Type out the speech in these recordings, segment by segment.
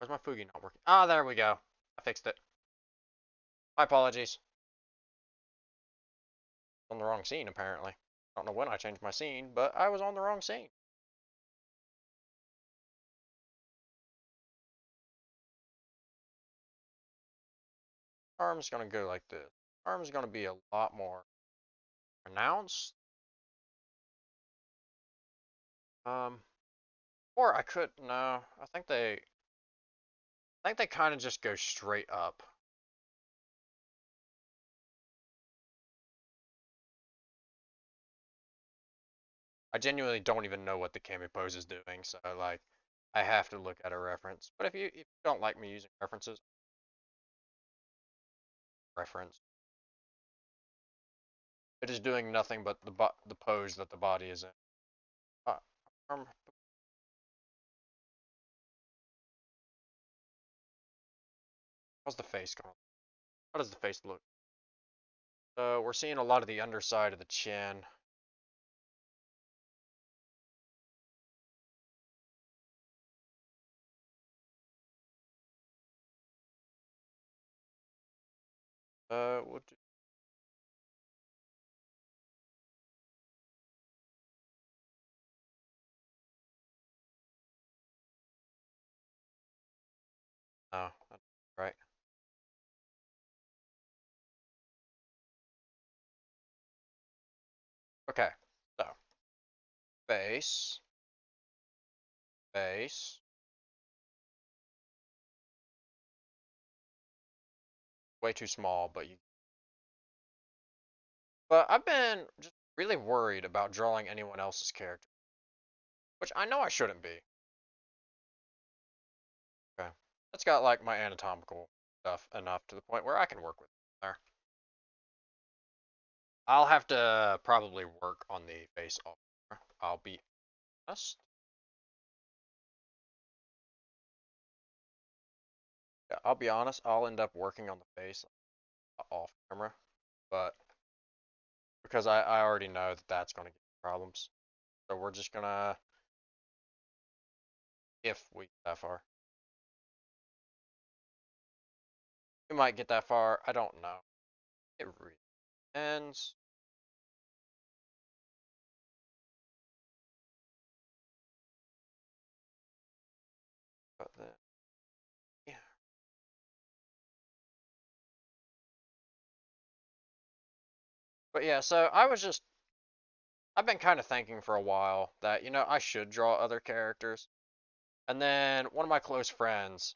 Where's my Fugi not working? Ah, there we go. I fixed it. My apologies. On the wrong scene, apparently. I don't know when I changed my scene, but I was on the wrong scene. Arm's gonna go like this. Arm's gonna be a lot more pronounced. Or I could, no, I think they kind of just go straight up. I genuinely don't even know what the Kami pose is doing, so like, I have to look at a reference. But if you don't like me using references, reference. It is doing nothing but the pose that the body is in. Uh, um, how's the face going? How does the face look? So we're seeing a lot of the underside of the chin. We'll do, no, right. Okay, so face, face. Way too small, but you. But I've been just really worried about drawing anyone else's character, which I know I shouldn't be. Okay, it's got like my anatomical stuff enough to the point where I can work with it there. I'll have to probably work on the face off. I'll be honest. Yeah, I'll be honest. I'll end up working on the face off camera, but because I already know that that's going to give problems, so we're just gonna if we get that far. We might get that far. I don't know. It really depends. But then, yeah. But yeah, so I've been kind of thinking for a while that, I should draw other characters. And then one of my close friends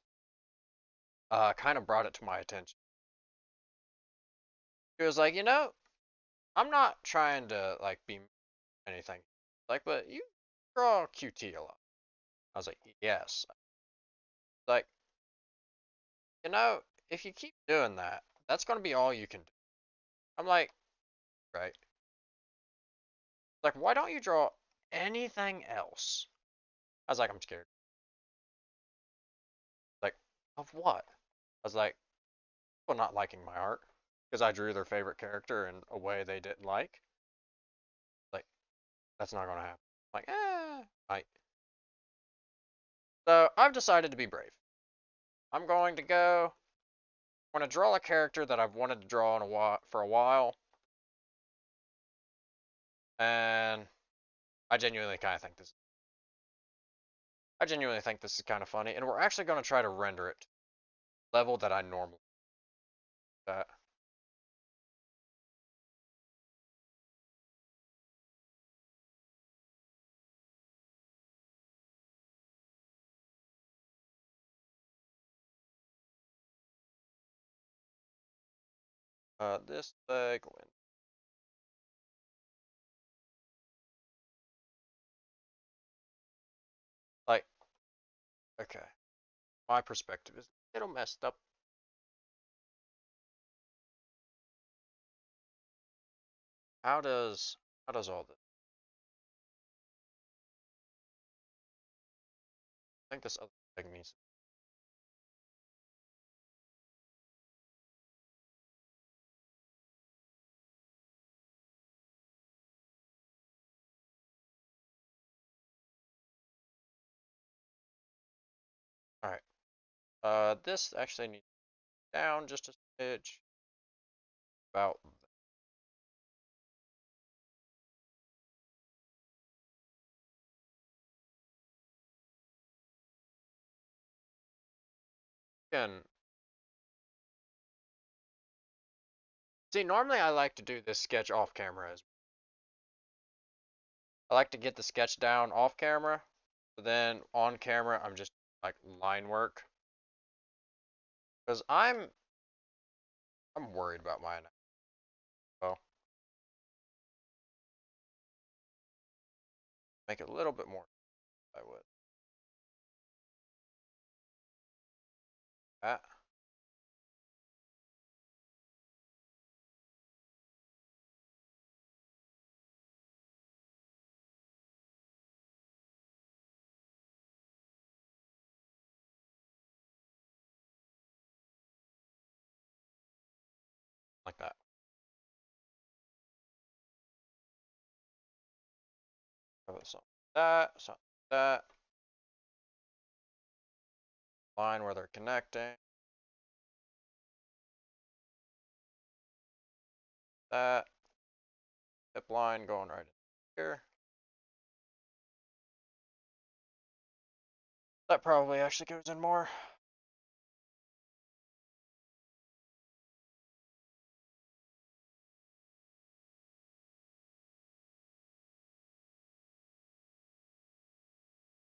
kind of brought it to my attention. He was like, I'm not trying to like be anything. Like, but you draw QT a lot. I was like, yes. Like, you know, if you keep doing that, that's gonna be all you can do. I'm like, right. Like, why don't you draw anything else? I was like, I'm scared. Like, of what? I was like, people not liking my art because I drew their favorite character in a way they didn't like. Like, that's not gonna happen. I'm like, I. So I've decided to be brave. I'm going to go. I'm going to draw a character that I've wanted to draw for a while, and I genuinely kind of think this. I genuinely think this is kind of funny, and we're actually going to try to render it level that I normally. That this leg, like, okay, my perspective is a little messed up. How does all this? I think this other leg needs. All right. This actually needs down just a smidge. About again. See, normally I like to do this sketch off camera. I like to get the sketch down off camera, but then on camera I'm just like line work. Because I'm worried about my anatomy. So make it a little bit more I would. That. Like that. Something like that, something like that. Line where they're connecting. That. Hip line going right in here. That probably actually goes in more.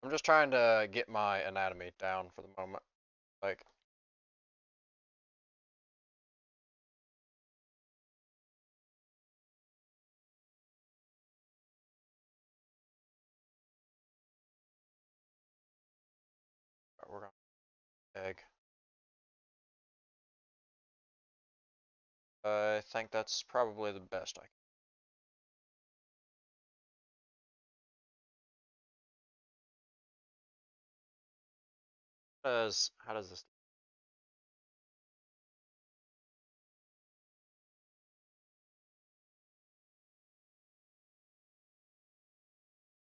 I'm just trying to get my anatomy down for the moment. Like, we're going to egg. I think that's probably the best I can. How does this?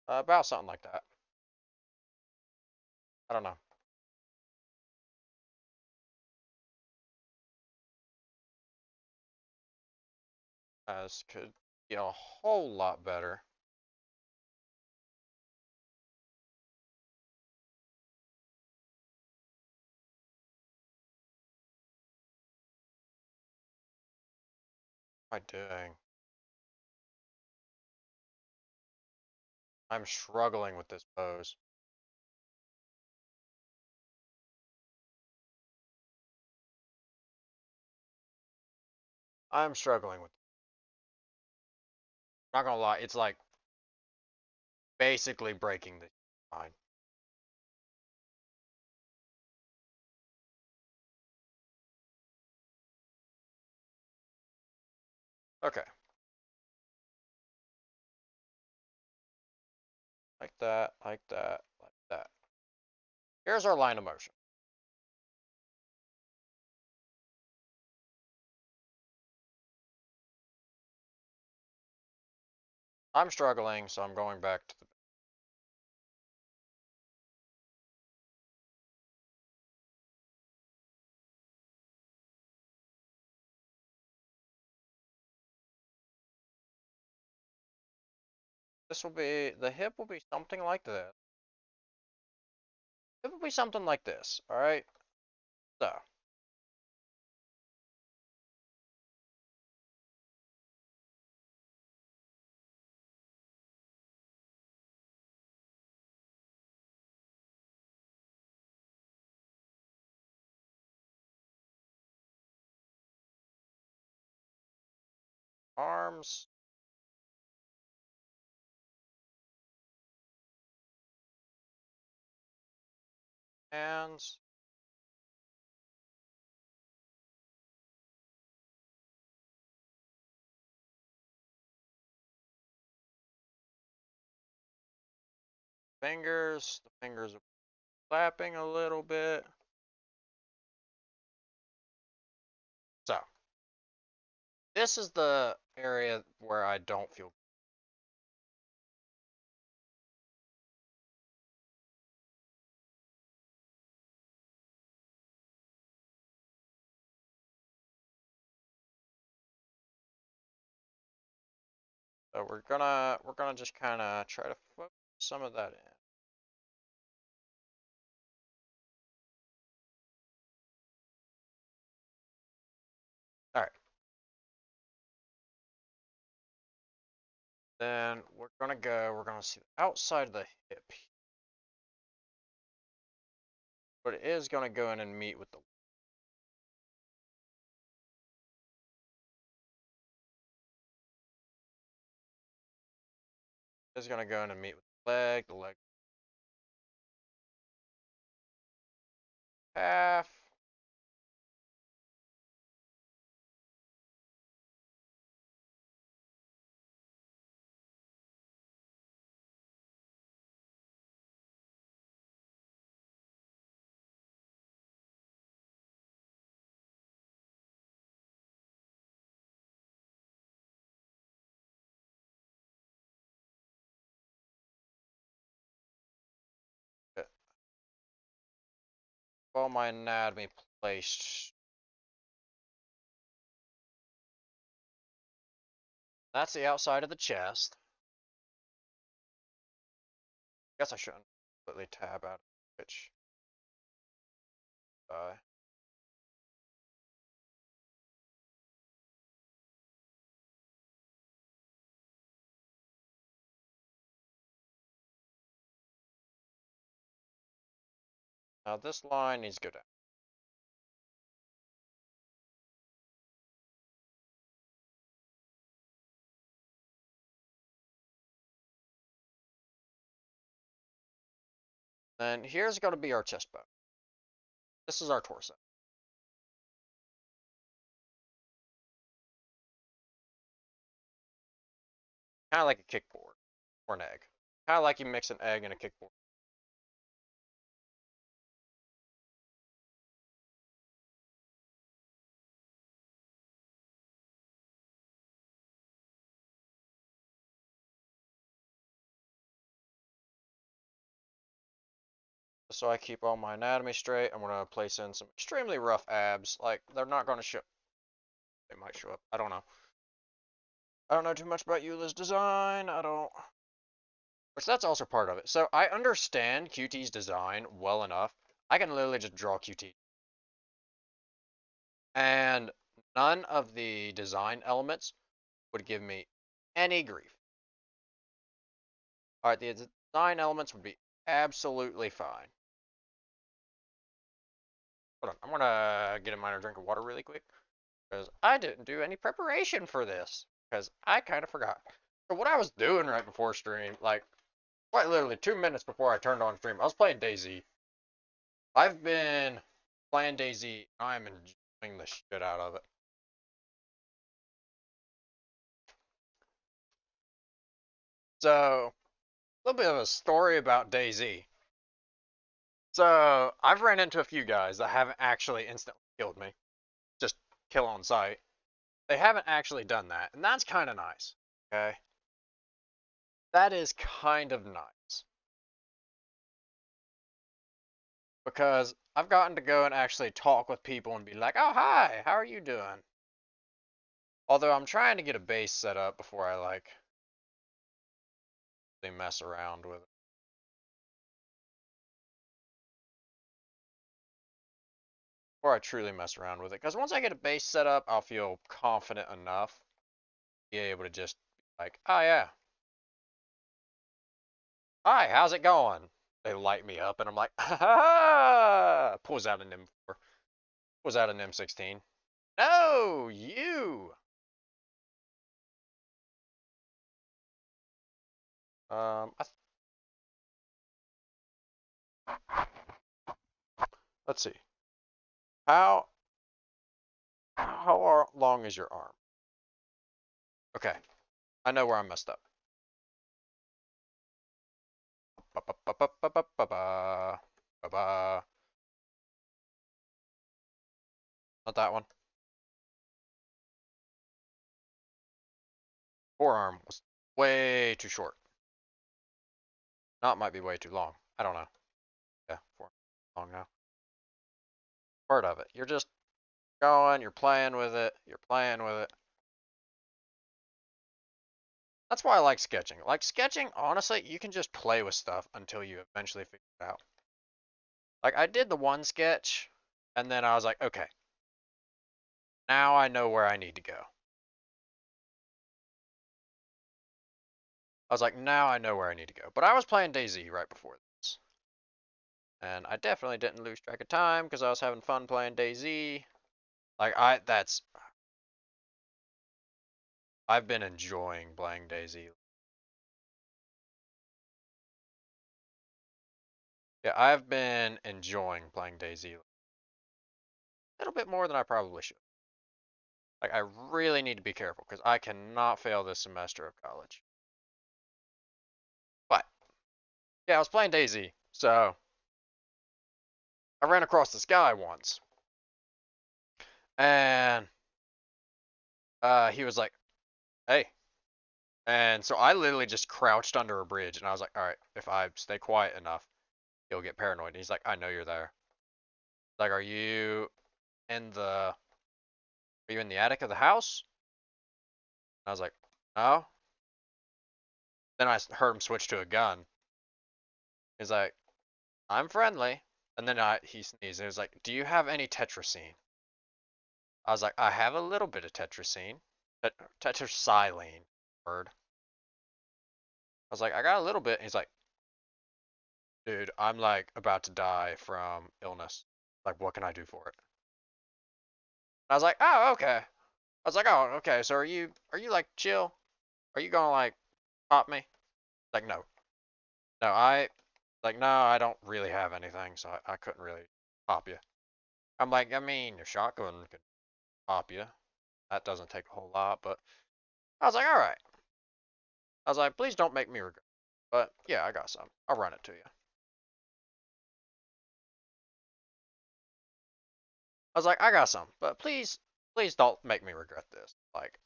About something like that. I don't know. This could be a whole lot better. What am I doing? I'm struggling with this pose. I'm struggling with. Not gonna lie, it's like basically breaking the spine. Okay. Like that, like that, like that. Here's our line of motion. I'm struggling, so I'm going back to the. This will be, the hip will be something like this. It will be something like this, alright? So. Arms. Hands. Fingers. The fingers are flapping a little bit. So. This is the area where I don't feel. So we're gonna just kind of try to focus some of that in. All right. Then we're gonna see the outside of the hip. But it is gonna go in and meet with the it's gonna go in and meet with the leg calf. All my anatomy placed. That's the outside of the chest. Guess I shouldn't completely tab out of which. Now this line needs to go down. Then here's going to be our chest bone. This is our torso. Kind of like a kickboard or an egg. Kind of like you mix an egg and a kickboard. So I keep all my anatomy straight. I'm going to place in some extremely rough abs. Like, they're not going to show. They might show up. I don't know. I don't know too much about Eula's design. I don't. Which that's also part of it. So I understand QT's design well enough. I can literally just draw QT. And none of the design elements would give me any grief. Alright, the design elements would be absolutely fine. Hold on, I'm gonna get a minor drink of water really quick. Because I didn't do any preparation for this. Because I kind of forgot. So what I was doing right before stream, like, quite literally 2 minutes before I turned on stream, I was playing DayZ. I've been playing DayZ. I'm enjoying the shit out of it. So, a little bit of a story about DayZ. So, I've ran into a few guys that haven't actually instantly killed me. Just kill on sight. They haven't actually done that, and that's kind of nice. Okay? That is kind of nice. Because I've gotten to go and actually talk with people and be like, oh, hi, how are you doing? Although I'm trying to get a base set up before I, like, they mess around with it. Before I truly mess around with it. Because once I get a base set up, I'll feel confident enough to be able to just be like, oh, yeah. Hi, how's it going? They light me up, and I'm like, ha! Pulls out an M4. Pulls out an M16. No, you! I let's see. How long is your arm? Okay, I know where I messed up. Not that one. Forearm was way too short. Not might be way too long. I don't know. Yeah, forearm long now. Part of it. You're just going, you're playing with it, you're playing with it. That's why I like sketching. Like sketching, honestly, you can just play with stuff until you eventually figure it out. Like I did the one sketch, and then I was like, okay, now I know where I need to go. I was like, now I know where I need to go. But I was playing DayZ right before this. And I definitely didn't lose track of time because I was having fun playing DayZ. Like I've been enjoying playing DayZ. Yeah, I've been enjoying playing DayZ a little bit more than I probably should. Like I really need to be careful because I cannot fail this semester of college. But yeah, I was playing DayZ, so I ran across this guy once, and he was like, "Hey," and so I literally just crouched under a bridge, and I was like, "All right, if I stay quiet enough, he'll get paranoid." And he's like, "I know you're there." Like, in the are you in the attic of the house? And I was like, "No." Then I heard him switch to a gun. He's like, "I'm friendly," and then he sneezed. And he was like, "Do you have any tetracycline?" I was like, "I have a little bit of tetracycline, tetracycline word." I was like, "I got a little bit." And he's like, "Dude, I'm like about to die from illness. Like, what can I do for it?" And I was like, "Oh, okay." I was like, "Oh, okay. So are you like chill? Are you gonna like pop me?" Like, no, no, no, I don't really have anything, so I couldn't really pop you. I'm like, I mean, your shotgun could pop you. That doesn't take a whole lot, but I was like, all right. I was like, please don't make me regret. But yeah, I got some. I'll run it to you. I was like, I got some, but please don't make me regret this. Like,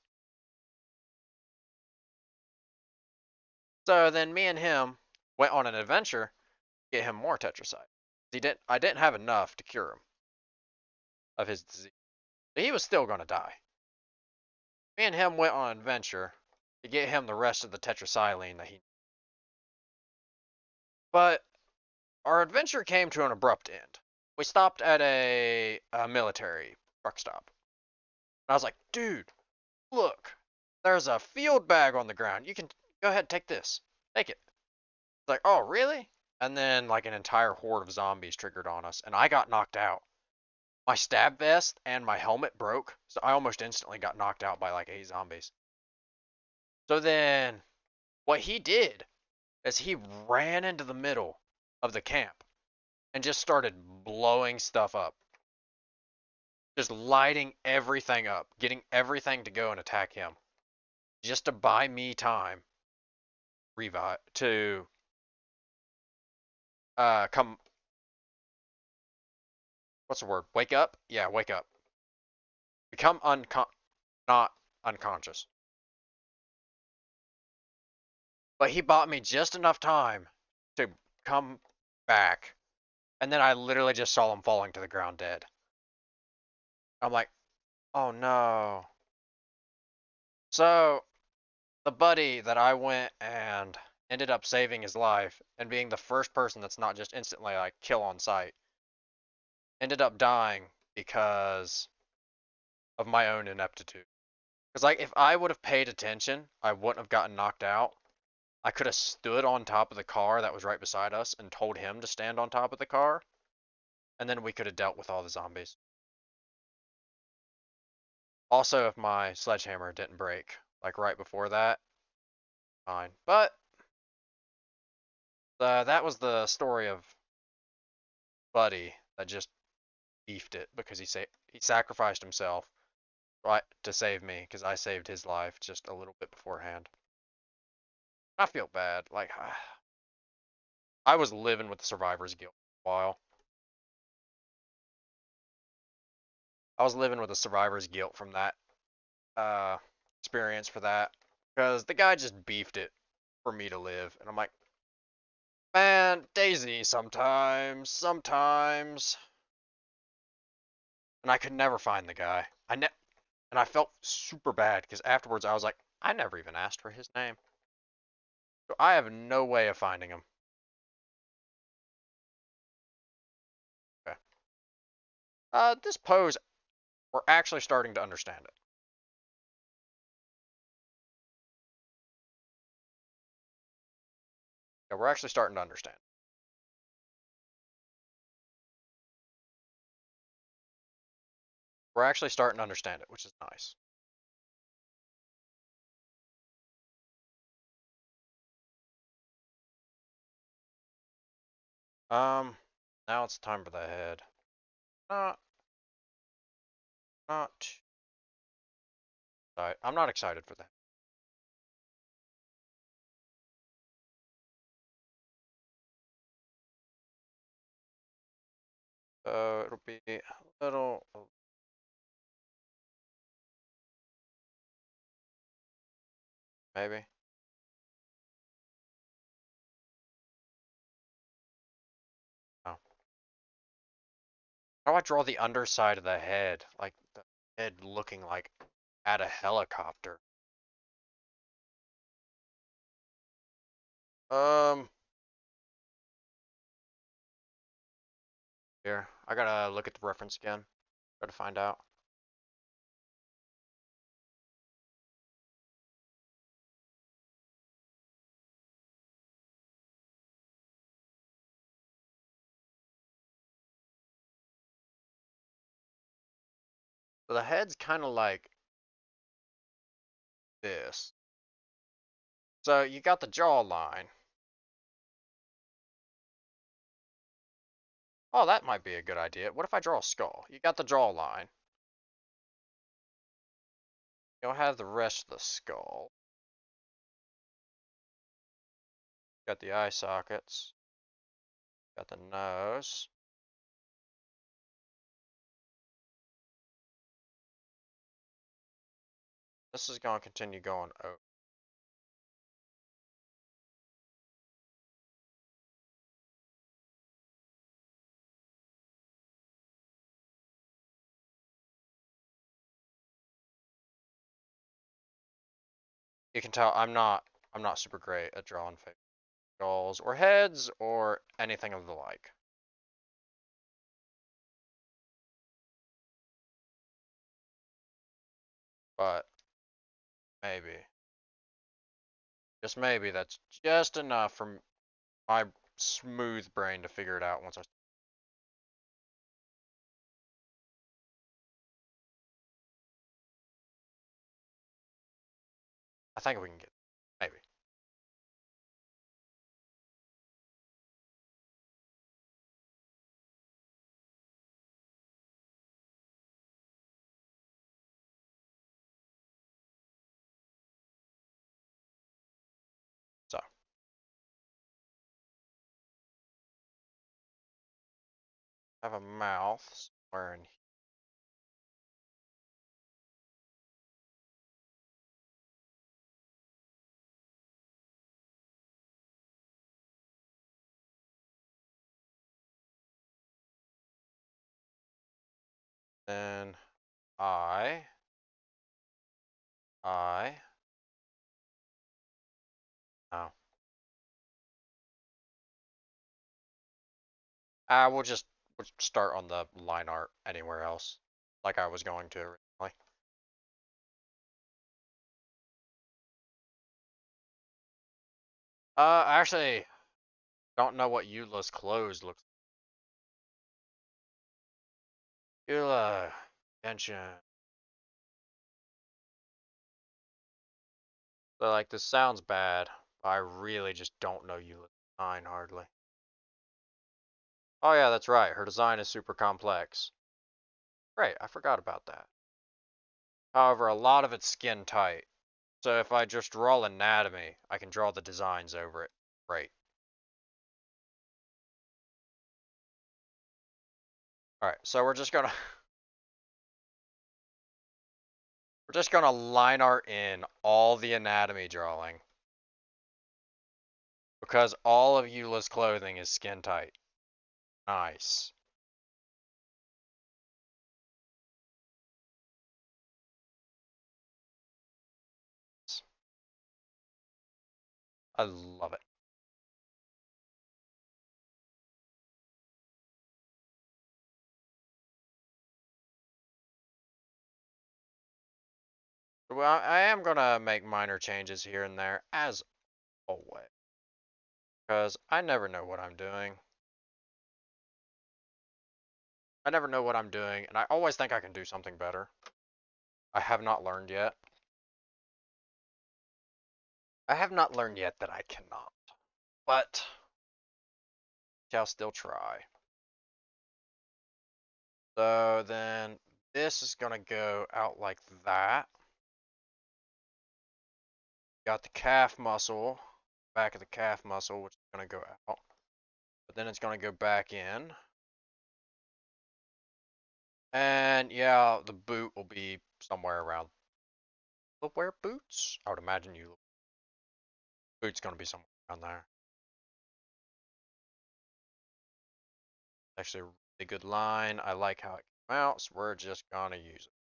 so then me and him went on an adventure to get him more tetracite. I didn't have enough to cure him of his disease. But he was still gonna die. Me and him went on an adventure to get him the rest of the tetracycline that he. But our adventure came to an abrupt end. We stopped at a military truck stop. And I was like, dude, look, there's a field bag on the ground. You can go ahead and take this. Take it. It's like, oh, really? And then like an entire horde of zombies triggered on us, and I got knocked out. My stab vest and my helmet broke, so I almost instantly got knocked out by like 8 zombies. So then what he did is he ran into the middle of the camp and just started blowing stuff up. Just lighting everything up, getting everything to go and attack him. Just to buy me time revive to come what's the word? Wake up? Yeah, wake up. Become not unconscious. But he bought me just enough time to come back, and then I literally just saw him falling to the ground dead. I'm like, oh no. So the buddy that I went and ended up saving his life and being the first person that's not just instantly like kill on sight ended up dying because of my own ineptitude. Because like if I would have paid attention, I wouldn't have gotten knocked out. I could have stood on top of the car that was right beside us and told him to stand on top of the car, and then we could have dealt with all the zombies. Also, if my sledgehammer didn't break, like right before that, fine. But that was the story of Buddy that just beefed it because he sacrificed himself right to save me because I saved his life just a little bit beforehand. I feel bad. Like I was living with the survivor's guilt for a while. I was living with the survivor's guilt from that uh, experience for that because the guy just beefed it for me to live, and I'm like, man, DayZ sometimes, and I could never find the guy. And I felt super bad because afterwards I was like, I never even asked for his name. So I have no way of finding him. Okay. This pose, we're actually starting to understand it. Yeah, we're actually starting to understand. We're actually starting to understand it, which is nice. Now it's time for the head. Not, not. I'm not excited for that. So it'll be a little. Maybe. Oh. How do I draw the underside of the head? Like the head looking like at a helicopter. Um. Here, I gotta look at the reference again. Try to find out. So the head's kind of like this. So you got the jawline. Oh, that might be a good idea. What if I draw a skull? You got the jawline. You'll have the rest of the skull. Got the eye sockets. Got the nose. This is going to continue going over. You can tell I'm not super great at drawing face skulls or heads or anything of the like. But maybe, just maybe that's just enough for my smooth brain to figure it out once I think we can get maybe. So I have a mouth somewhere in here. Then I I oh. We'll start on the line art anywhere else, like I was going to originally. I actually don't know what Eula's clothes look like. Eula, Genshin. So like this sounds bad, but I really just don't know Eula's design hardly. Oh yeah, that's right. Her design is super complex. Right, I forgot about that. However, a lot of it's skin tight. So if I just draw anatomy, I can draw the designs over it. Great. Alright, so we're just gonna line art in all the anatomy drawing. Because all of Eula's clothing is skin tight. Nice. I love it. Well, I am gonna make minor changes here and there, as always, because I never know what I'm doing. I never know what I'm doing, and I always think I can do something better. I have not learned yet. I have not learned yet that I cannot, but shall still try. So then this is gonna go out like that. Got the calf muscle, back of the calf muscle, which is gonna go out, but then it's gonna go back in. And yeah, the boot will be somewhere around. You'll wear boots? I would imagine you. Boot's gonna be somewhere around there. Actually, a really good line. I like how it came out, so we're just gonna use it.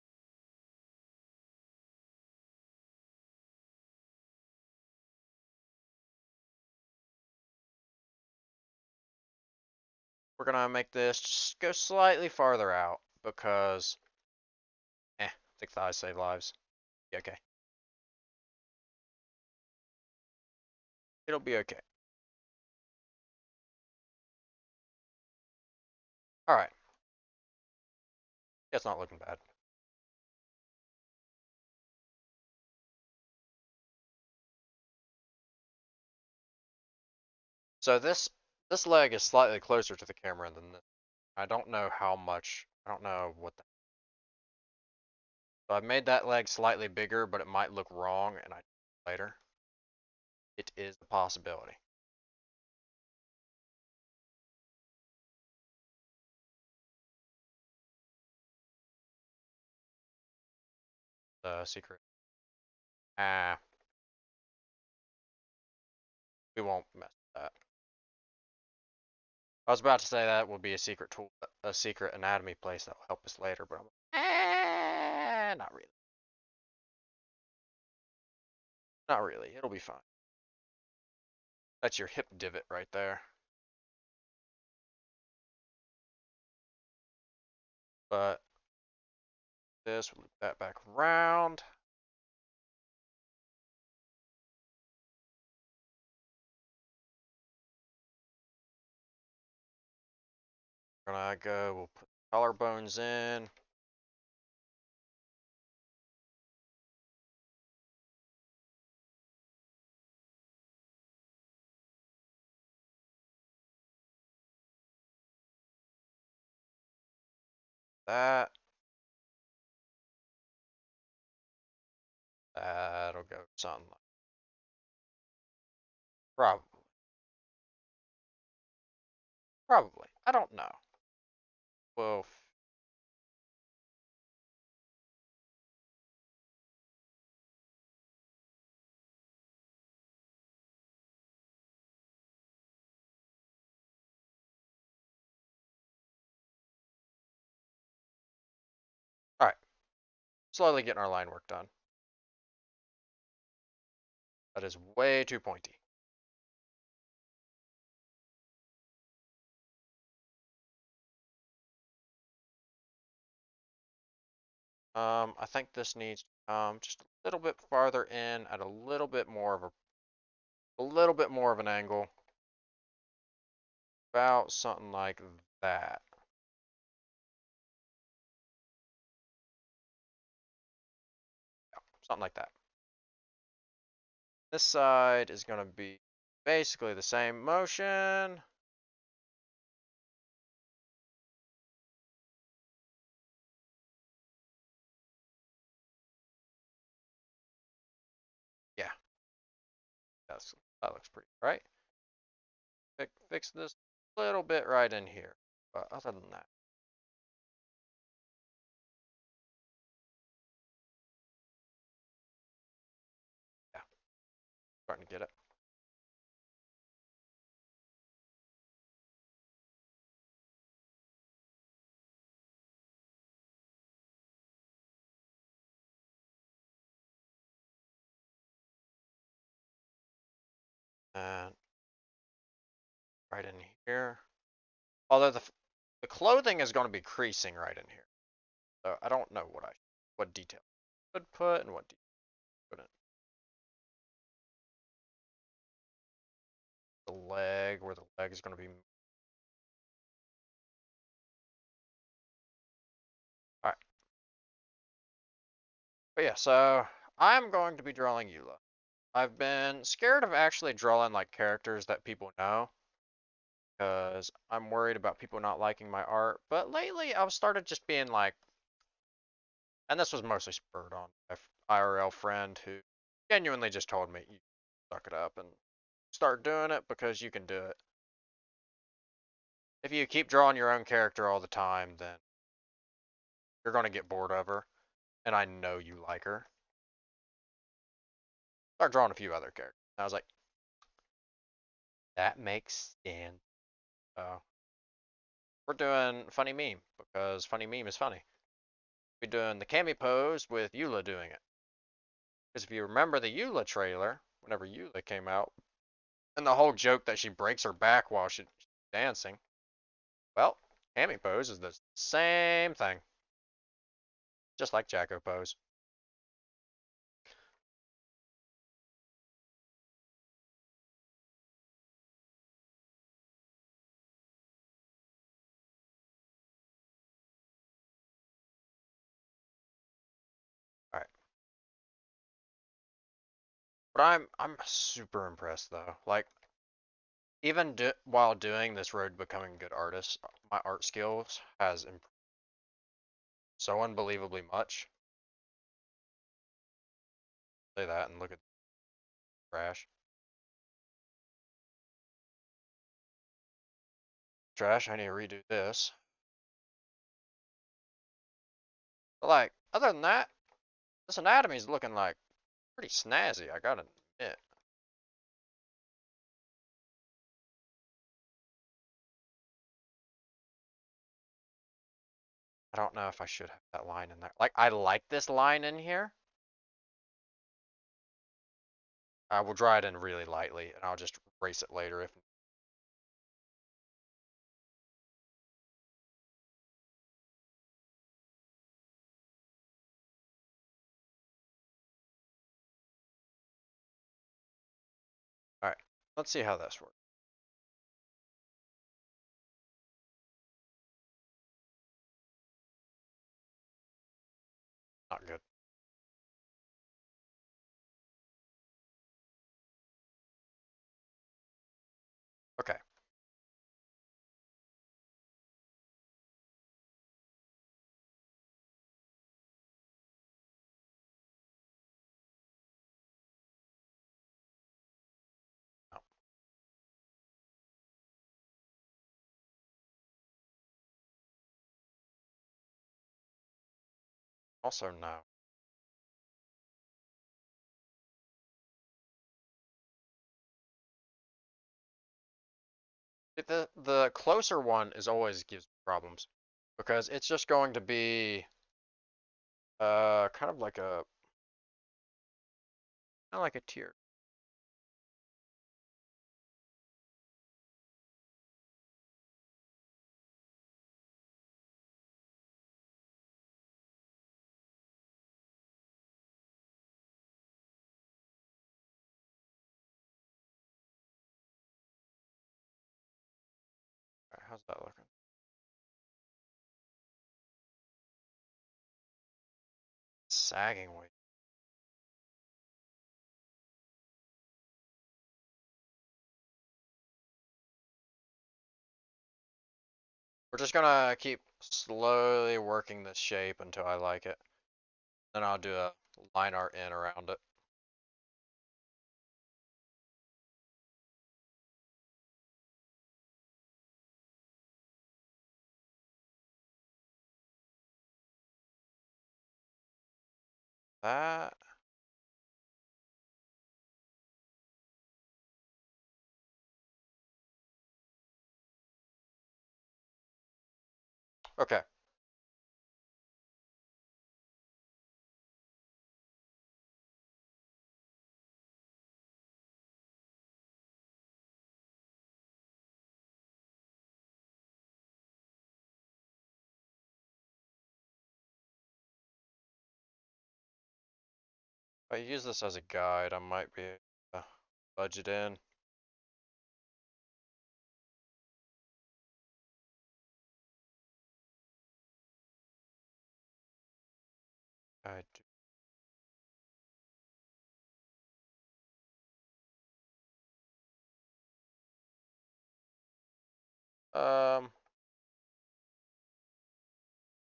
We're gonna make this just go slightly farther out because, thick thighs save lives. Yeah, okay. It'll be okay. Alright. It's not looking bad. So this leg is slightly closer to the camera than this. I don't know how much. I don't know what the. So I've made that leg slightly bigger, but it might look wrong, and I later. It is a possibility. The secret. Ah, we won't mess with that. I was about to say that will be a secret tool, a secret anatomy place that will help us later, but I'm like, not really. Not really. It'll be fine. That's your hip divot right there. But this, we'll loop that back around. We're gonna go, we'll put collarbones in. That. That'll go something like probably. Probably. I don't know. Well, alright. Slowly getting our line work done. That is way too pointy. I think this needs to come just a little bit farther in at a little bit more of an angle. About something like that. Yeah, something like that. This side is going to be basically the same motion. Yeah, that looks pretty right. Fix this little bit right in here. But other than that, yeah, starting to get it. And right in here. Although the clothing is going to be creasing right in here. So I don't know what detail I should put and what detail I put in. The leg, where the leg is going to be. Alright. But yeah, so I'm going to be drawing Eula. I've been scared of actually drawing like characters that people know because I'm worried about people not liking my art. But lately I've started just being like, and this was mostly spurred on by IRL friend who genuinely just told me, you suck it up and start doing it because you can do it. If you keep drawing your own character all the time, then you're going to get bored of her. And I know you like her. Start drawing a few other characters. And I was like, that makes sense. So we're doing funny meme because funny meme is funny. We're doing the Cammy pose with Eula doing it. Because if you remember the Eula trailer, whenever Eula came out, and the whole joke that she breaks her back while she's dancing, well, Cammy pose is the same thing. Just like Jacko pose. Alright. But I'm super impressed though. Like, even while doing this road to becoming a good artist, my art skills has improved so unbelievably much. Say that and look at trash. Trash, I need to redo this. But like, other than that, this anatomy's looking like pretty snazzy, I gotta admit. I don't know if I should have that line in there. Like, I like this line in here. I will draw it in really lightly, and I'll just erase it later if. Alright, let's see how this works. Not good. Okay. No. Also, no. The closer one is always gives me problems because it's just going to be kind of like a tear. Alright, how's that looking? Sagging weight. We're just gonna keep slowly working this shape until I like it. Then I'll do a line art in around it. That. Okay. If I use this as a guide, I might be able to budget in. I do.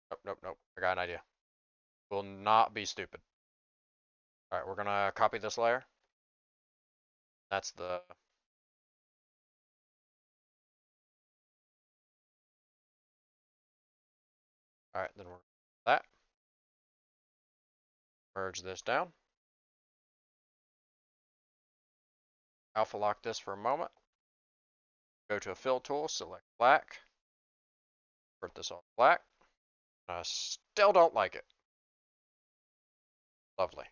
Nope, nope, nope. I got an idea. Will not be stupid. All right, we're gonna copy this layer. That's the. All right, then we're that. Merge this down. Alpha lock this for a moment. Go to a fill tool, select black. Convert this all black. I still don't like it. Lovely.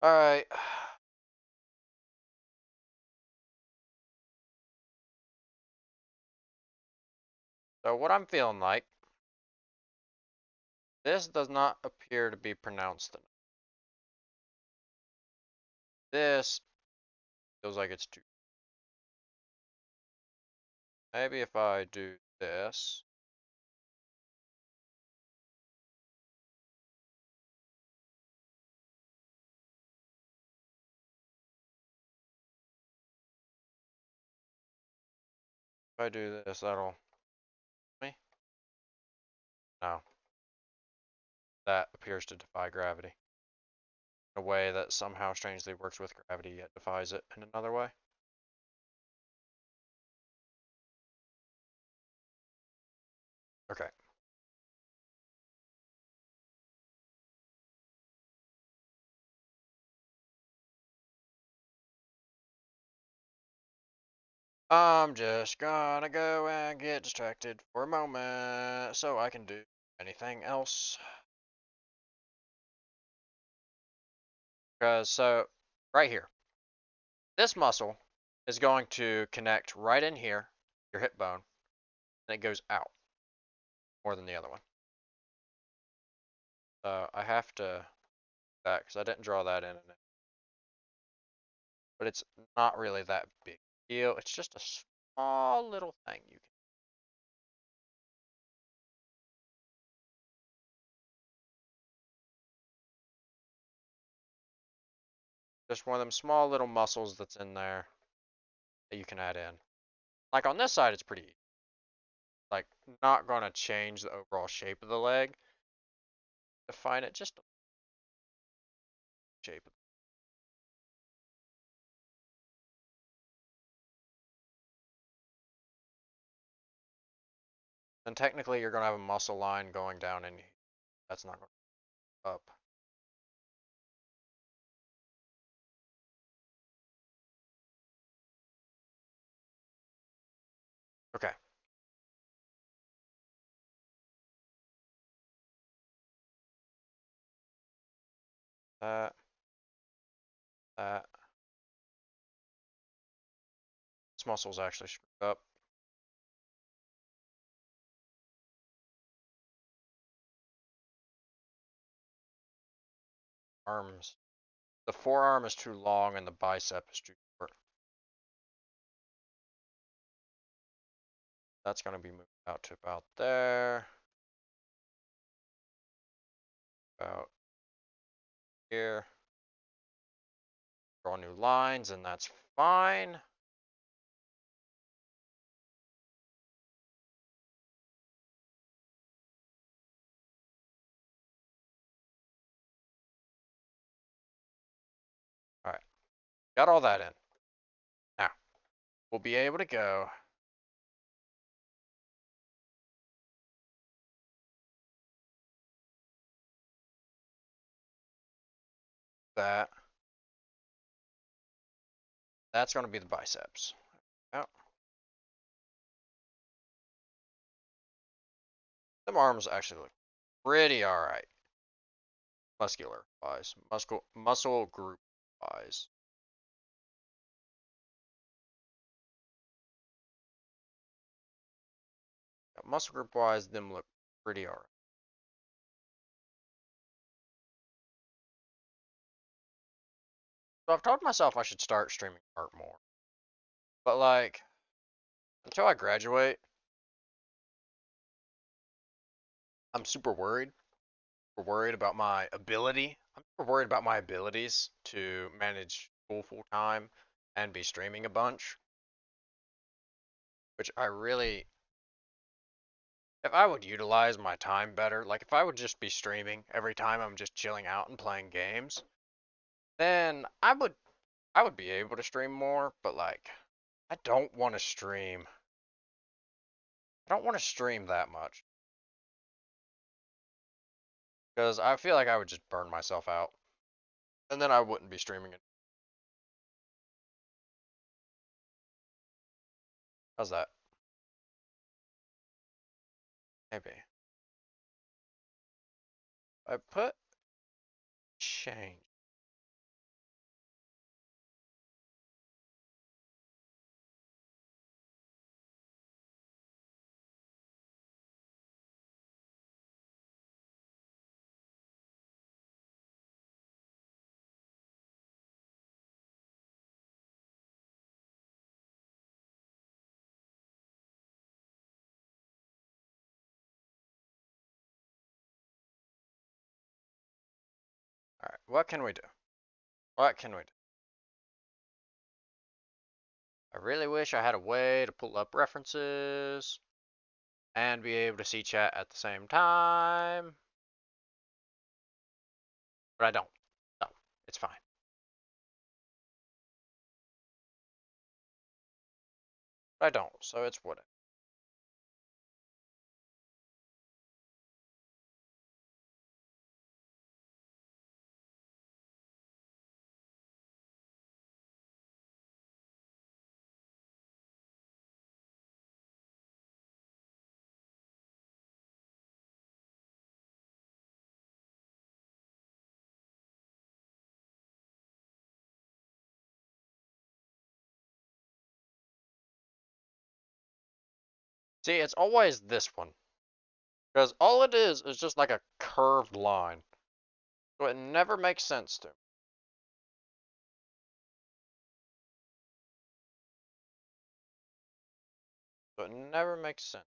All right. So what I'm feeling like, this does not appear to be pronounced enough. This feels like it's too. Maybe if I do this. If I do this, that'll me. No. That appears to defy gravity. In a way that somehow strangely works with gravity yet defies it in another way. Okay. I'm just gonna go and get distracted for a moment so I can do anything else. Because, so, right here, this muscle is going to connect right in here, your hip bone, and it goes out more than the other one. So I have to that because I didn't draw that in. But it's not really that big deal. It's just a small little thing you can. Just one of them small little muscles that's in there that you can add in. Like on this side, it's pretty easy. Like not gonna change the overall shape of the leg. Define it just a shape. And technically, you're gonna have a muscle line going down in. That's not going up. Okay. That. That. This muscle's actually screwed up. Arms. The forearm is too long and the bicep is too short. That's going to be moved out to about there. About here. Draw new lines, and that's fine. All right, got all that in. Now, we'll be able to go that. That's going to be the biceps. Oh, them arms actually look pretty all right. Muscular wise, muscle group wise. Muscle group wise, them look pretty all right. So I've told myself I should start streaming art more. But like, until I graduate, I'm super worried. Super worried about my ability. I'm super worried about my abilities to manage school full time and be streaming a bunch. Which I really, if I would utilize my time better, like if I would just be streaming every time I'm just chilling out and playing games, then I would be able to stream more, but like I don't want to stream. I don't want to stream that much because I feel like I would just burn myself out and then I wouldn't be streaming it. How's that? Maybe. I put change. Alright, what can we do? What can we do? I really wish I had a way to pull up references and be able to see chat at the same time, but I don't. So, it's fine. But I don't, so it's whatever. See, it's always this one. Because all it is just like a curved line. So it never makes sense to me. So it never makes sense.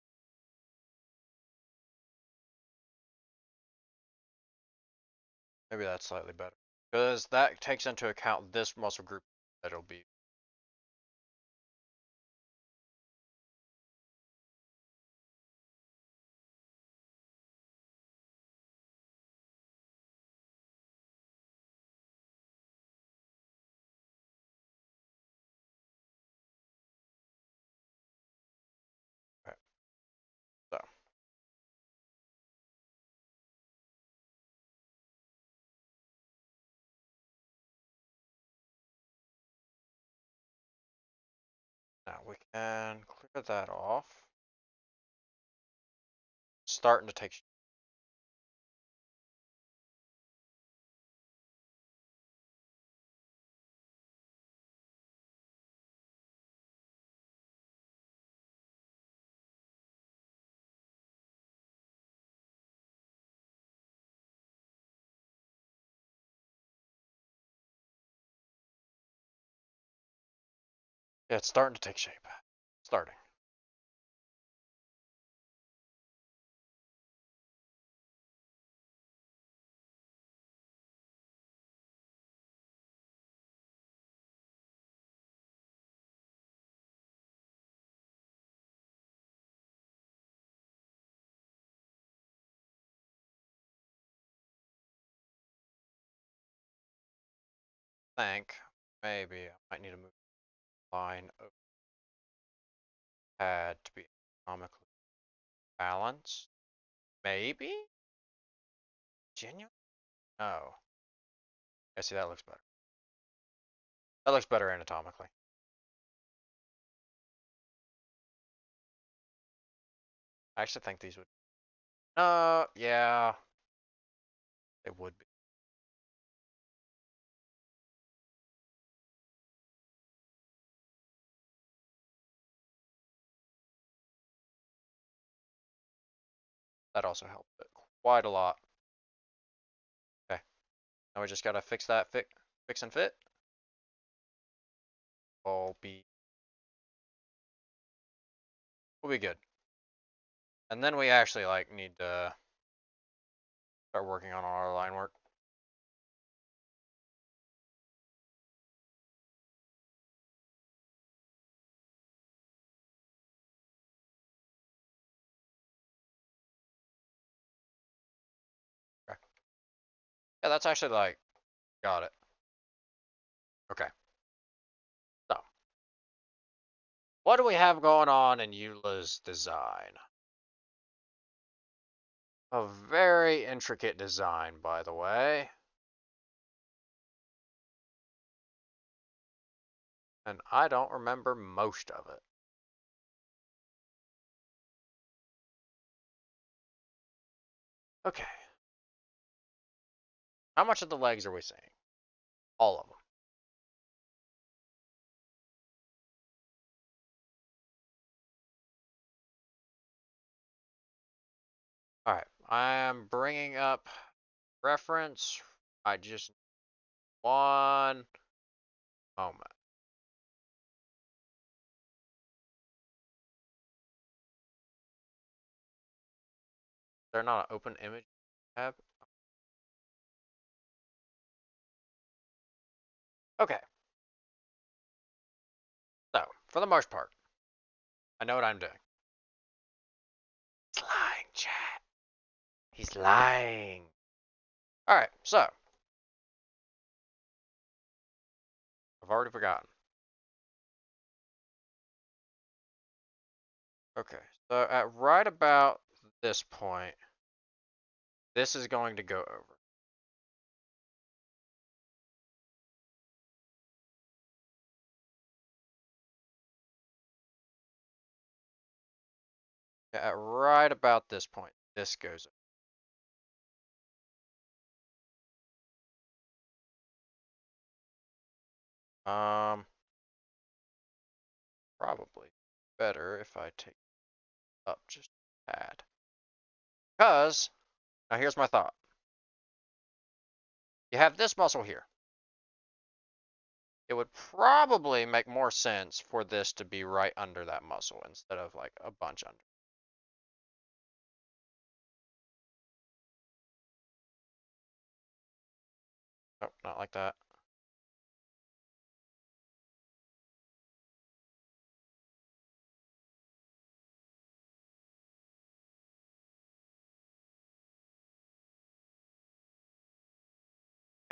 Maybe that's slightly better. Because that takes into account this muscle group that it'll be. Okay, so now we can clear that off. Starting to take. Yeah, it's starting to take shape. Starting. Think maybe I might need to move the line of pad to be economically balanced. Maybe? Genuine? No. I see that looks better. That looks better anatomically. I actually think these would. Yeah, they would be. That also helped it quite a lot. Okay, now we just gotta fix that fix and fit. we'll be good. And then we actually like need to start working on our line work. Okay. Yeah, that's actually like got it. Okay. So, what do we have going on in Eula's design? A very intricate design, by the way. And I don't remember most of it. Okay. How much of the legs are we seeing? All of them. All right. I am bringing up reference. I just one moment. They're not an open image tab. Okay. So, for the most part, I know what I'm doing. He's lying, chat. He's lying. All right. So, I've already forgotten. Okay. So, at right about this point, this is going to go over. At right about this point, this goes over. Probably better if I take it up just a tad. Because, now here's my thought. You have this muscle here. It would probably make more sense for this to be right under that muscle instead of like a bunch under. Oh, not like that.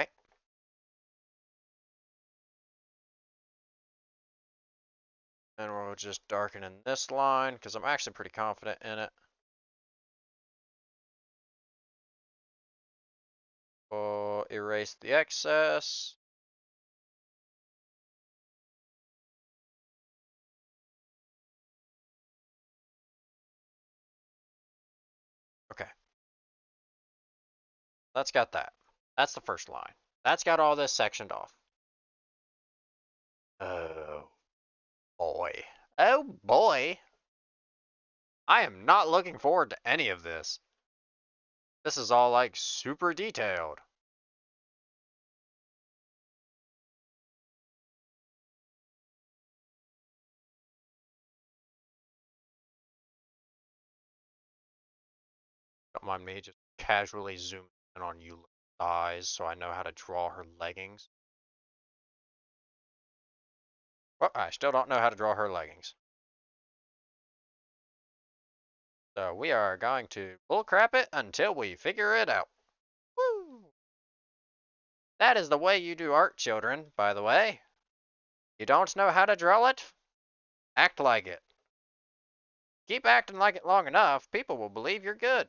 Okay. And we'll just darken in this line because I'm actually pretty confident in it. We'll erase the excess. Okay. That's got that. That's the first line. That's got all this sectioned off. Oh boy. Oh boy. I am not looking forward to any of this. This is all like super detailed. Don't mind me just casually zooming in on Eula's thighs so I know how to draw her leggings. Well, I still don't know how to draw her leggings. So we are going to bullcrap it until we figure it out. Woo! That is the way you do art, children, by the way. You don't know how to draw it? Act like it. Keep acting like it long enough, people will believe you're good.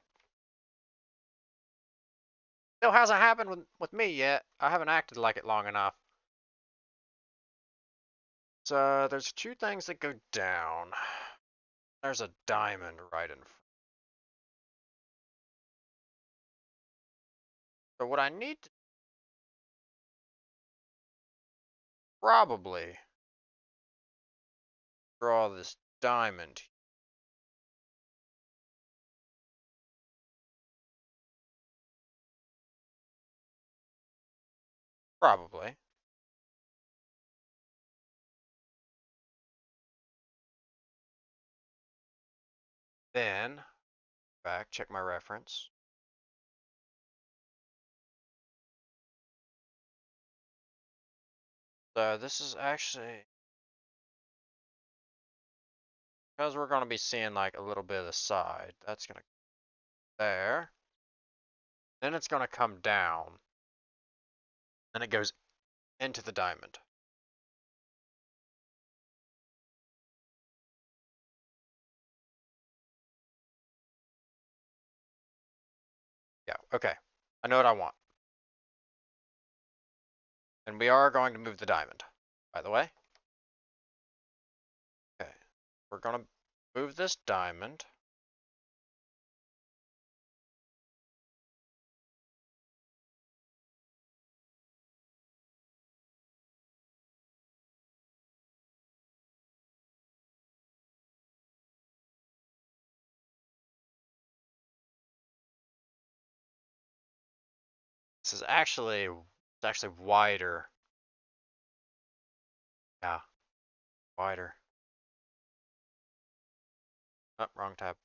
Still hasn't happened with me yet. I haven't acted like it long enough. So there's two things that go down. There's a diamond right in front. So what I need to probably draw this diamond. Probably. Then, back, check my reference. So this is actually, because we're going to be seeing like a little bit of the side, that's going to there. Then it's going to come down. Then it goes into the diamond. Yeah, okay. I know what I want. And we are going to move the diamond, by the way. Okay. We're going to move this diamond. This is actually, it's actually wider. Yeah, wider. Oh, wrong tab.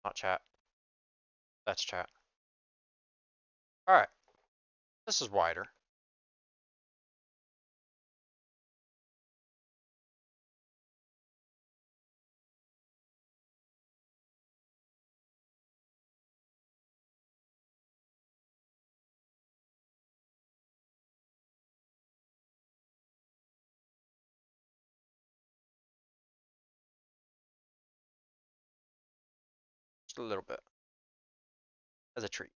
Not chat. That's chat. Alright. This is wider. Just a little bit. As a treat.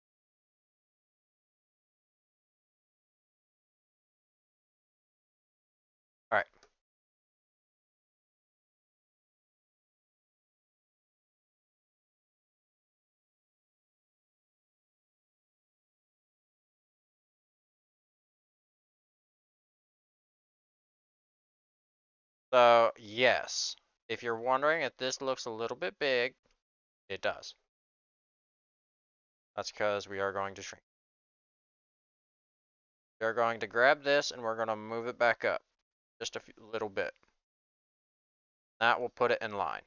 Alright. So, yes. If you're wondering if this looks a little bit big, it does. That's because we are going to shrink. We are going to grab this and we're going to move it back up. Just a little bit. That will put it in line.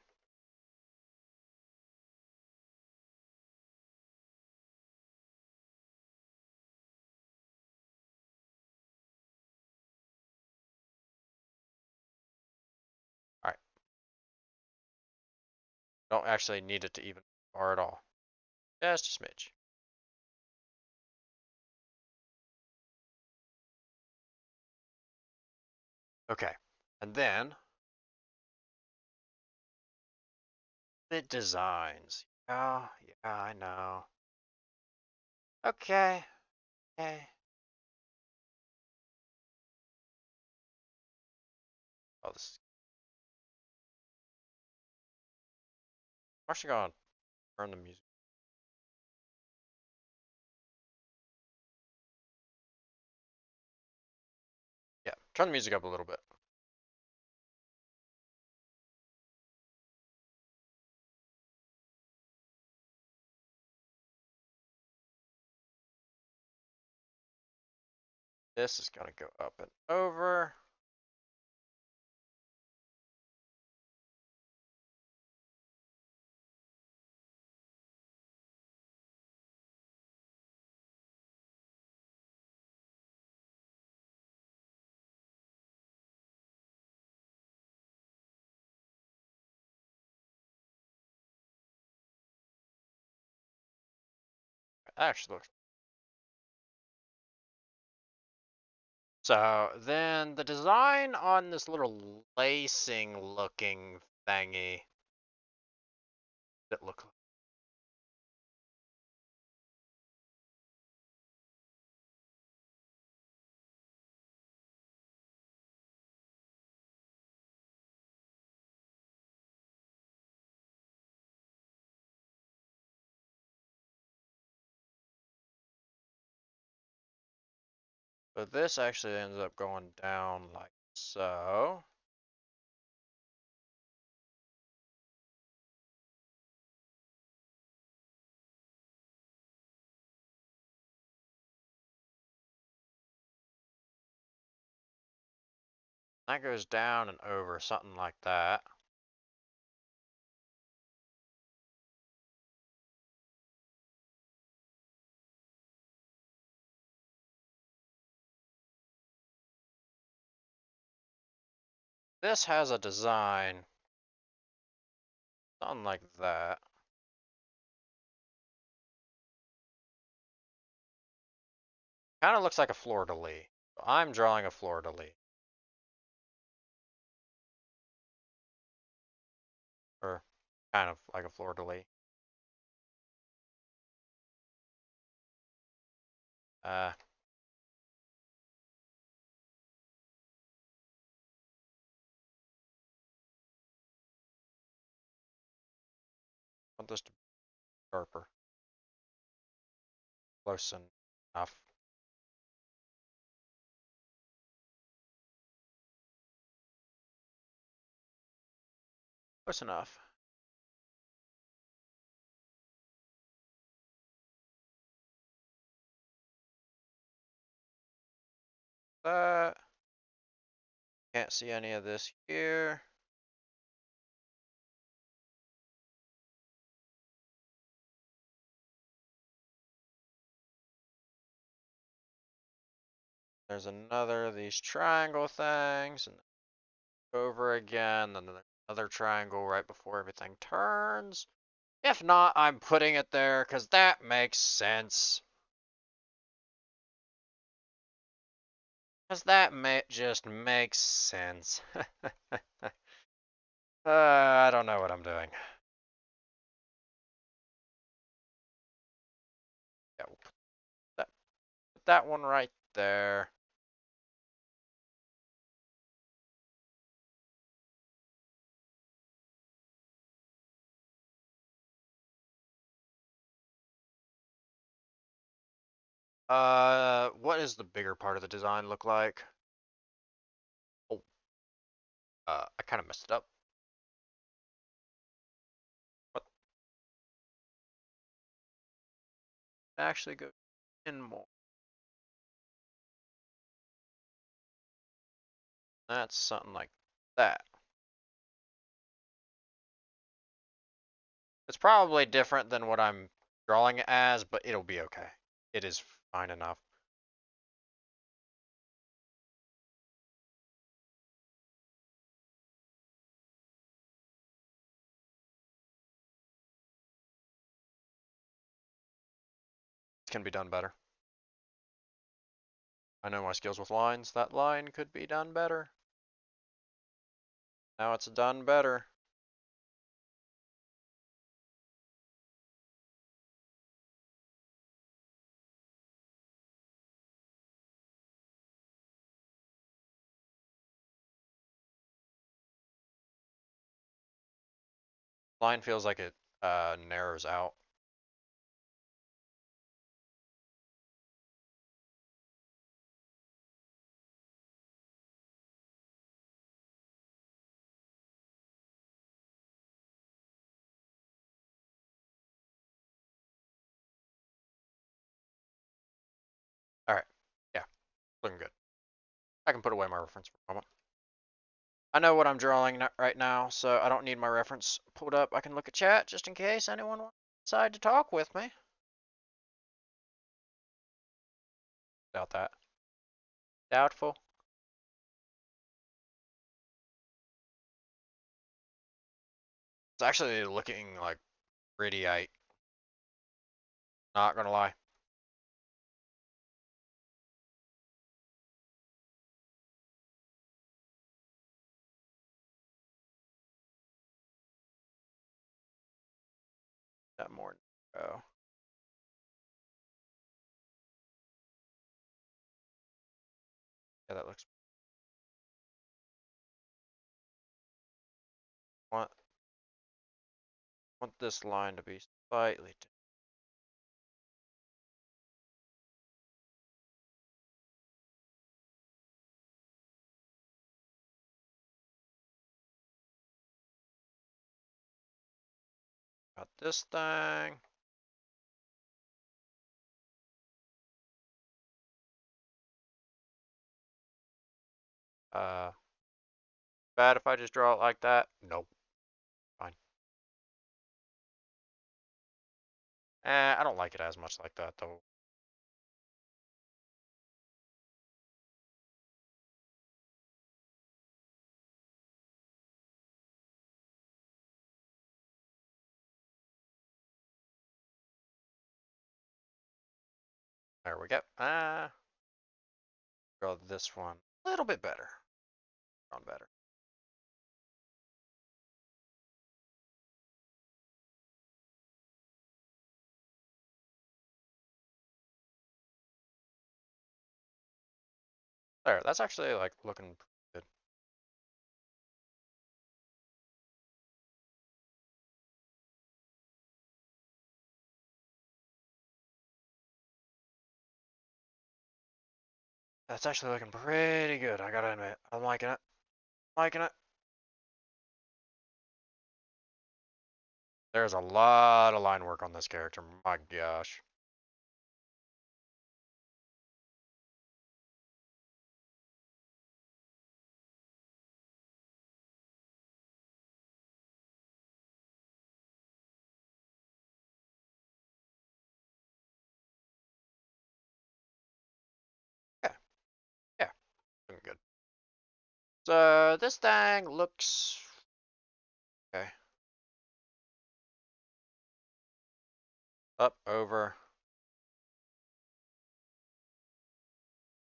Alright. Don't actually need it to even bar at all. Just a smidge. Okay. And then the designs. Oh, yeah, I know. Okay. Okay. Oh, this. I'm actually going to turn the music. Yeah, turn the music up a little bit. This is going to go up and over. Actually looks. So then the design on this little lacing looking thingy that look. But this actually ends up going down like so. That goes down and over, something like that. this has a design, something like that. Kind of looks like a fleur-de-lis. So I'm drawing a fleur-de-lis. Or kind of like a fleur-de-lis. Uh, want this to be sharper. Close enough. Close enough. That. Can't see any of this here. There's another of these triangle things, and over again, and then another triangle right before everything turns. If not, I'm putting it there because that makes sense. Because that just makes sense. I don't know what I'm doing. Yeah, we'll put that one right there. What is the bigger part of the design look like? Oh, I kind of messed it up. What? Actually go in more. That's something like that. It's probably different than what I'm drawing it as, but it'll be okay. It is fine enough. It can be done better. I know my skills with lines. That line could be done better. Now it's done better. Line feels like it narrows out. All right. Yeah, looking good. I can put away my reference for a moment. I know what I'm drawing right now, so I don't need my reference pulled up. I can look at chat just in case anyone wants to decide to talk with me. Doubt that. Doubtful. It's actually looking like pretty. Not gonna lie. That more. Oh. Yeah, that looks. Want this line to be slightly. Got this thing. Bad if I just draw it like that? Nope. Fine. I don't like it as much like that though. There we go. Draw this one a little bit better. Drawn better. There, that's actually like looking good. That's actually looking pretty good, I gotta admit. I'm liking it. Liking it. There's a lot of line work on this character, my gosh. Yeah, yeah, looking good. So this thing looks okay. Up, over,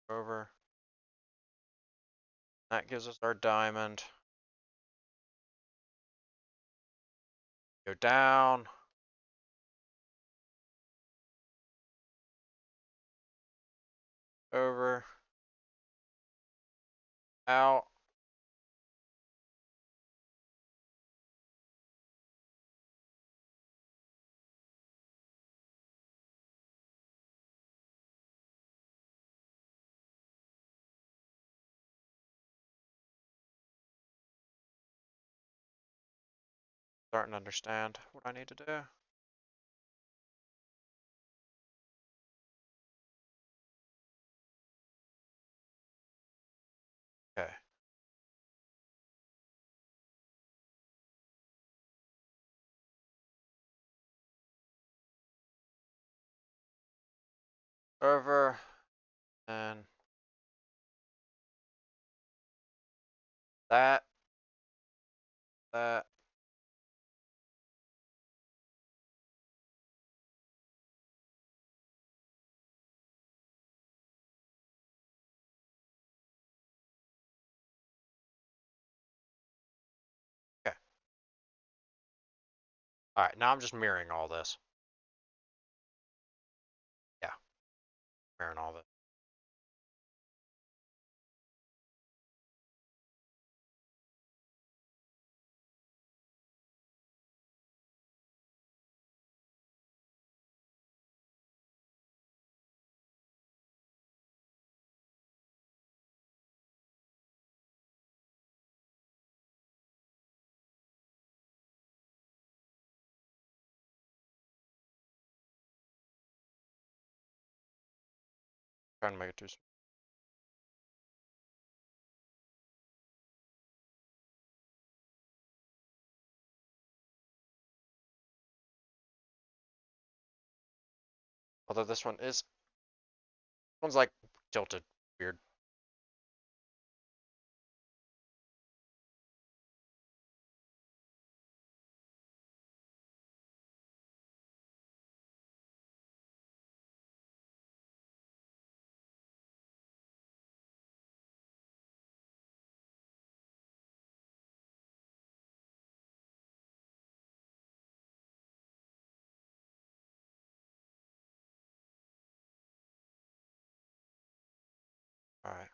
over. That gives us our diamond. Go down. Over. Out. Starting to understand what I need to do. Okay. Over. And that. That. Okay. Alright, now I'm just mirroring all this. Yeah, mirroring all this. Trying to make it too small. Although this one's like tilted weird. Alright.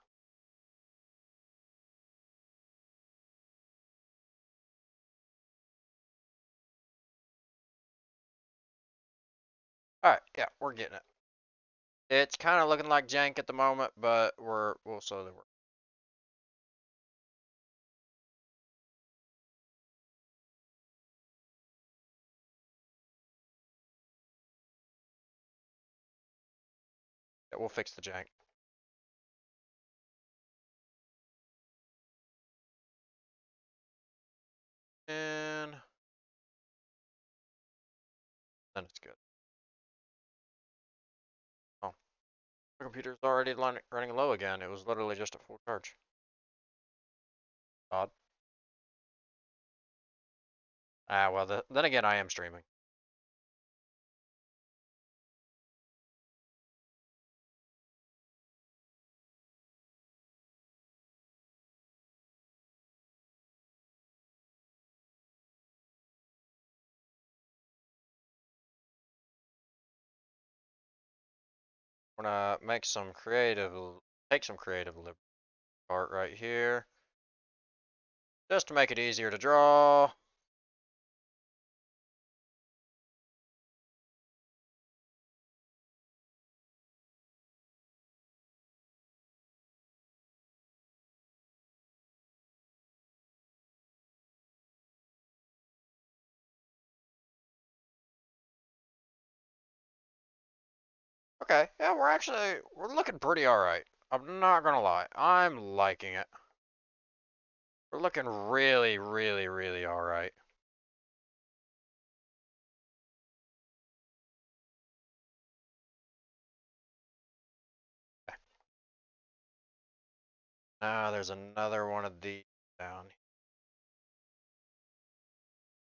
Alright, yeah, we're getting it. It's kind of looking like jank at the moment, but we'll slowly work. Yeah, we'll fix the jank. And then it's good. Oh, the computer's already running low again. It was literally just at full charge. Odd. Ah, well, then again, I am streaming. I'm gonna make some creative, take some creative liberty art right here, just to make it easier to draw. Okay, yeah, we're looking pretty alright. I'm not gonna lie, I'm liking it. We're looking really, really, really alright. Now there's another one of these down here.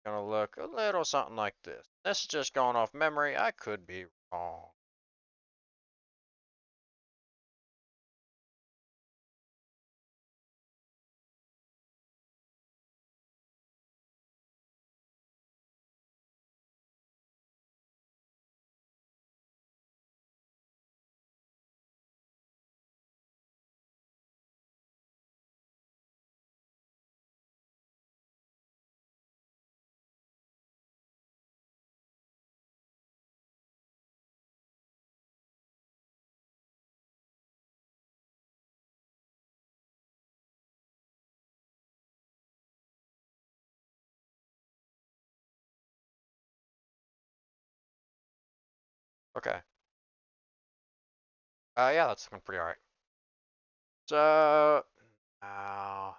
Gonna look a little something like this. This is just going off memory. I could be wrong. Okay. Yeah, that's looking pretty alright. So, now,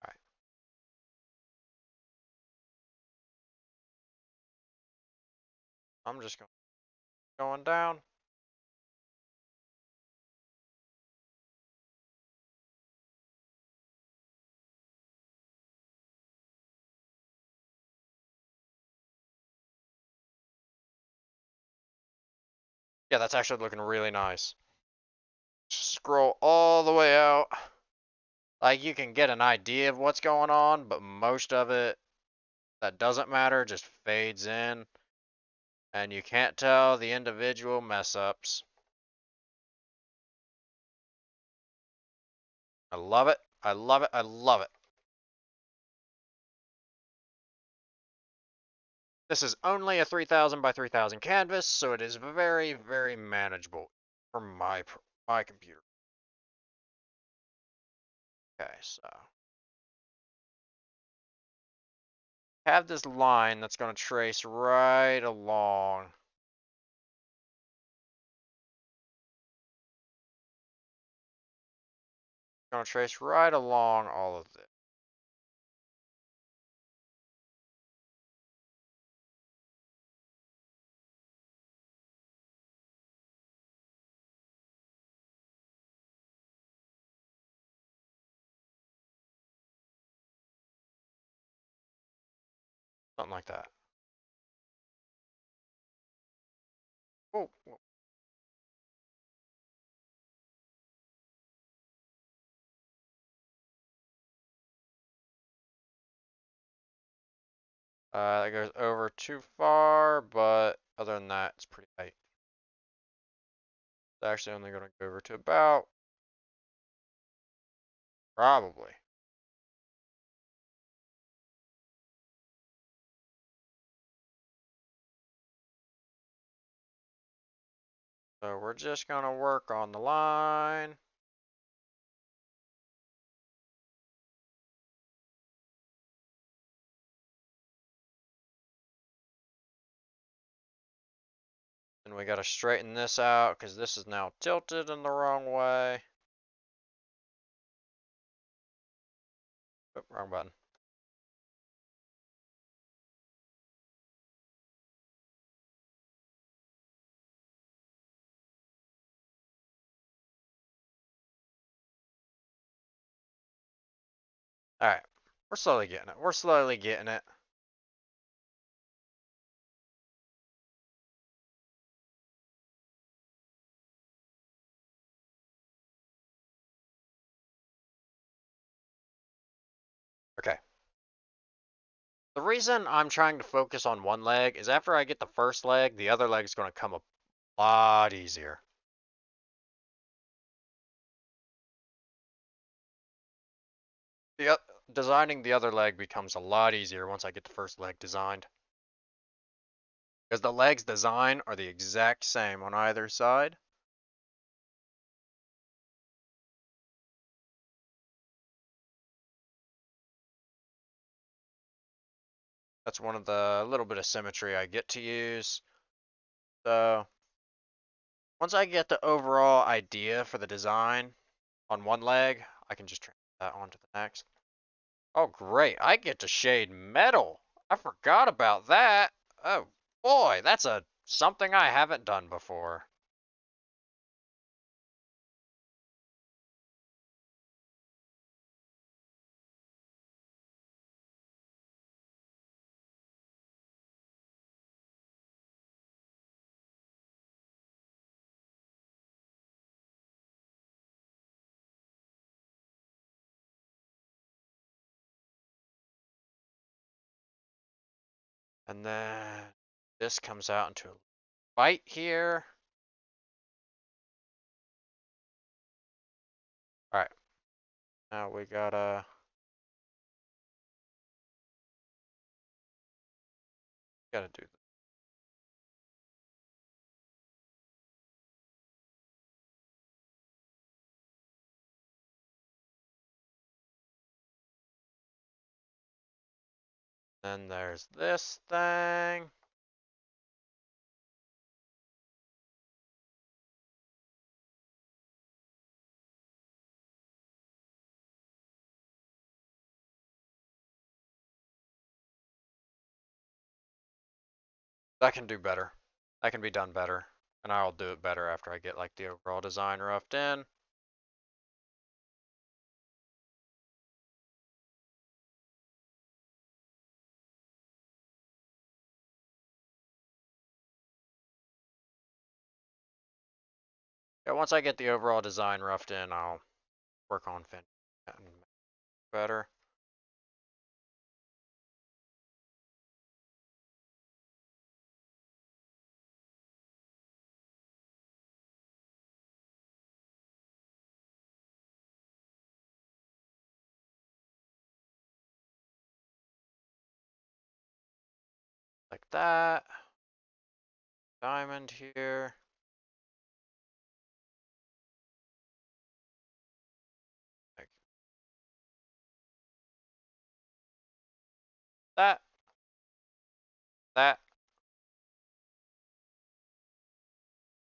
alright. I'm just going down. Yeah, that's actually looking really nice. Scroll all the way out. Like, you can get an idea of what's going on, but most of it that doesn't matter just fades in. And you can't tell the individual mess ups. I love it. I love it. I love it. This is only a 3000 by 3000 canvas, so it is very, very manageable for my computer. Okay, so have this line that's going to trace right along. Going to trace right along all of this. Something like that. Oh, that goes over too far, but other than that, it's pretty tight. It's actually only going to go over to about, probably. So we're just going to work on the line. And we got to straighten this out because this is now tilted in the wrong way. Oh, wrong button. Alright. We're slowly getting it. We're slowly getting it. Okay. The reason I'm trying to focus on one leg is after I get the first leg, the other leg is going to come a lot easier. Designing the other leg becomes a lot easier once I get the first leg designed. Because the legs design are the exact same on either side. That's one of the little bit of symmetry I get to use. So once I get the overall idea for the design on one leg, I can just transfer that onto the next. Oh great, I get to shade metal. I forgot about that. Oh boy, that's something I haven't done before. And then this comes out into a bite here. Alright, now we gotta do this. Then there's this thing. That can do better. That can be done better. And I'll do it better after I get like the overall design roughed in. Yeah, once I get the overall design roughed in, I'll work on finishing it and make it better. Like that. Diamond here. Like that. That.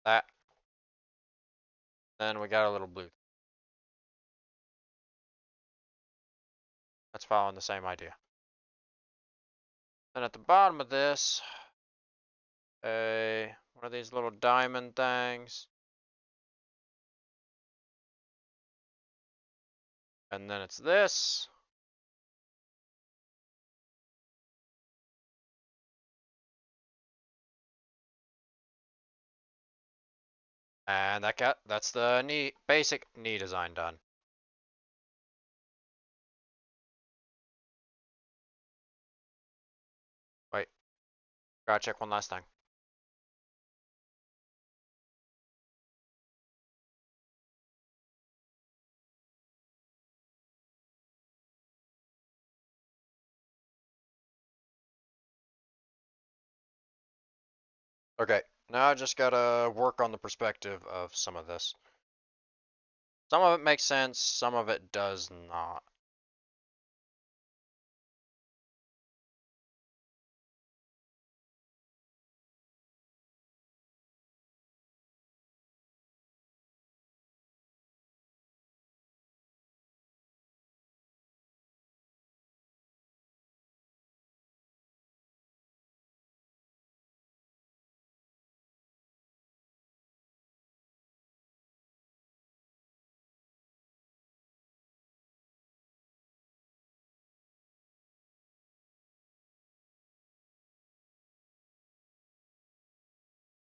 That. Then we got a little blue. That's following the same idea. Then at the bottom of this, one of these little diamond things. And then it's this. And that's the basic knee design done. Wait, gotta check one last thing. Okay, now I just gotta work on the perspective of some of this. Some of it makes sense, some of it does not.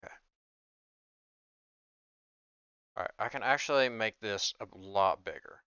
Okay. Alright, I can actually make this a lot bigger.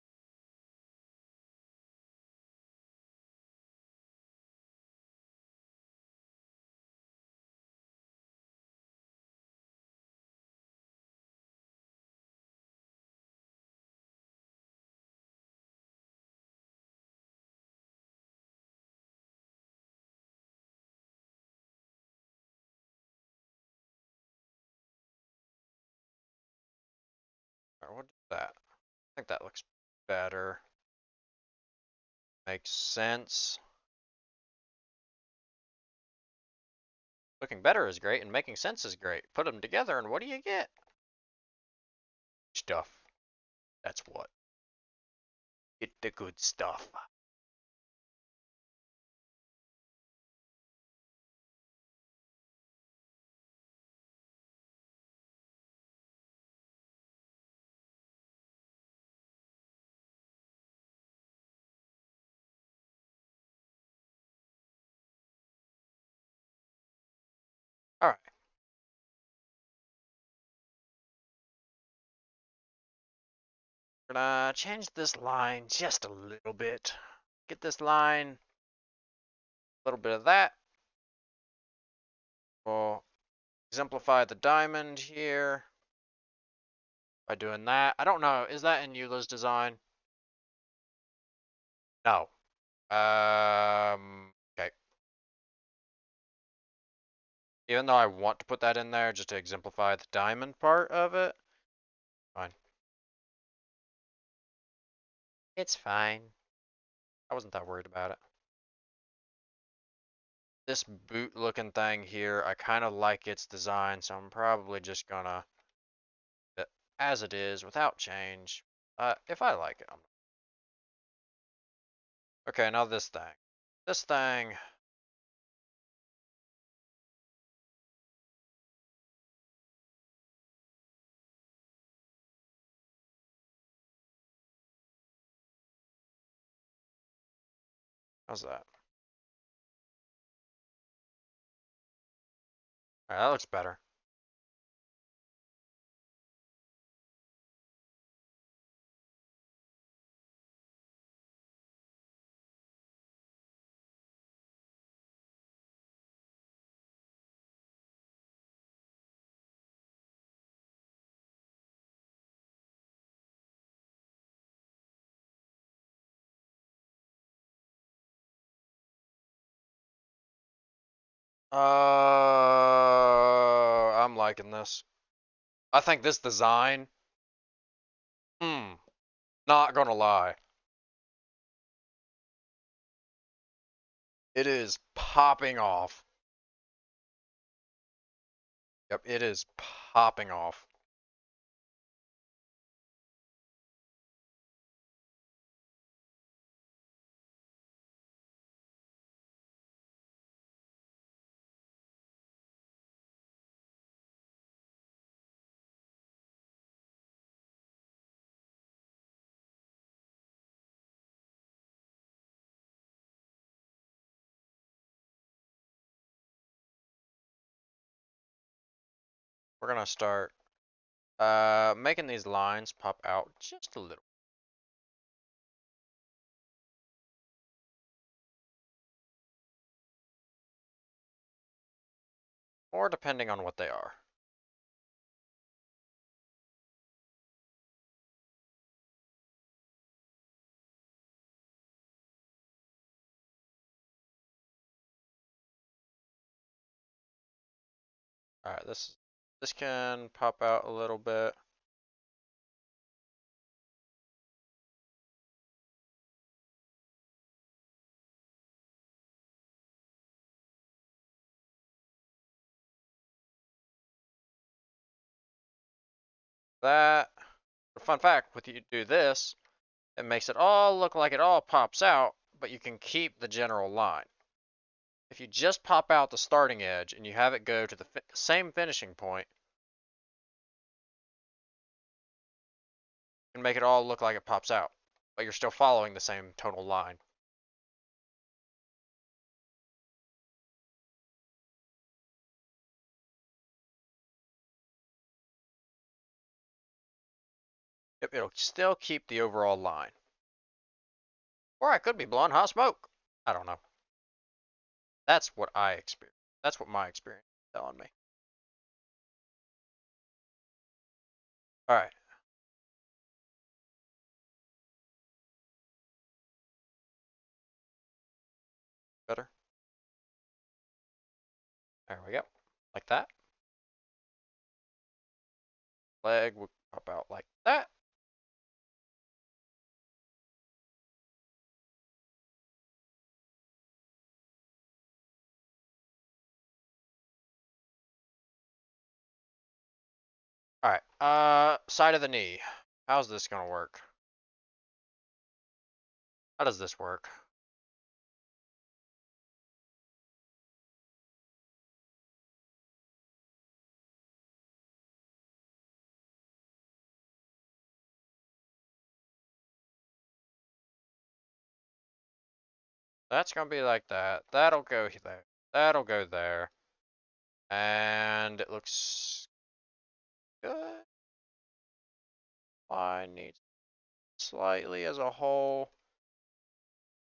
we'll do that. I think that looks better. Makes sense. Looking better is great, and making sense is great. Put them together, and what do you get? Stuff. That's what. Get the good stuff. Alright. We're gonna change this line just a little bit. Get this line, a little bit of that. We'll exemplify the diamond here by doing that. I don't know, is that in Eula's design? No. Okay. Even though I want to put that in there just to exemplify the diamond part of it. Fine. It's fine. I wasn't that worried about it. This boot looking thing here, I kind of like its design, so I'm probably just gonna leave it as it is without change. If I like it, okay, now this thing. This thing, how's that? Alright, that looks better. I'm liking this. I think this design, not gonna lie. It is popping off. Yep, it is popping off. We're gonna start making these lines pop out just a little. Or depending on what they are. Alright, this can pop out a little bit. That, fun fact, with you do this, it makes it all look like it all pops out, but you can keep the general line. If you just pop out the starting edge and you have it go to the same finishing point, you can make it all look like it pops out, but you're still following the same tonal line. Yep, it'll still keep the overall line. Or I could be blowing hot smoke. I don't know. That's what I experience. That's what my experience is telling me. Alright. Better. There we go. Like that. Leg would pop out like that. Side of the knee. How's this gonna work? How does this work? That's gonna be like that. That'll go there. That'll go there. And it looks good. I need slightly as a whole.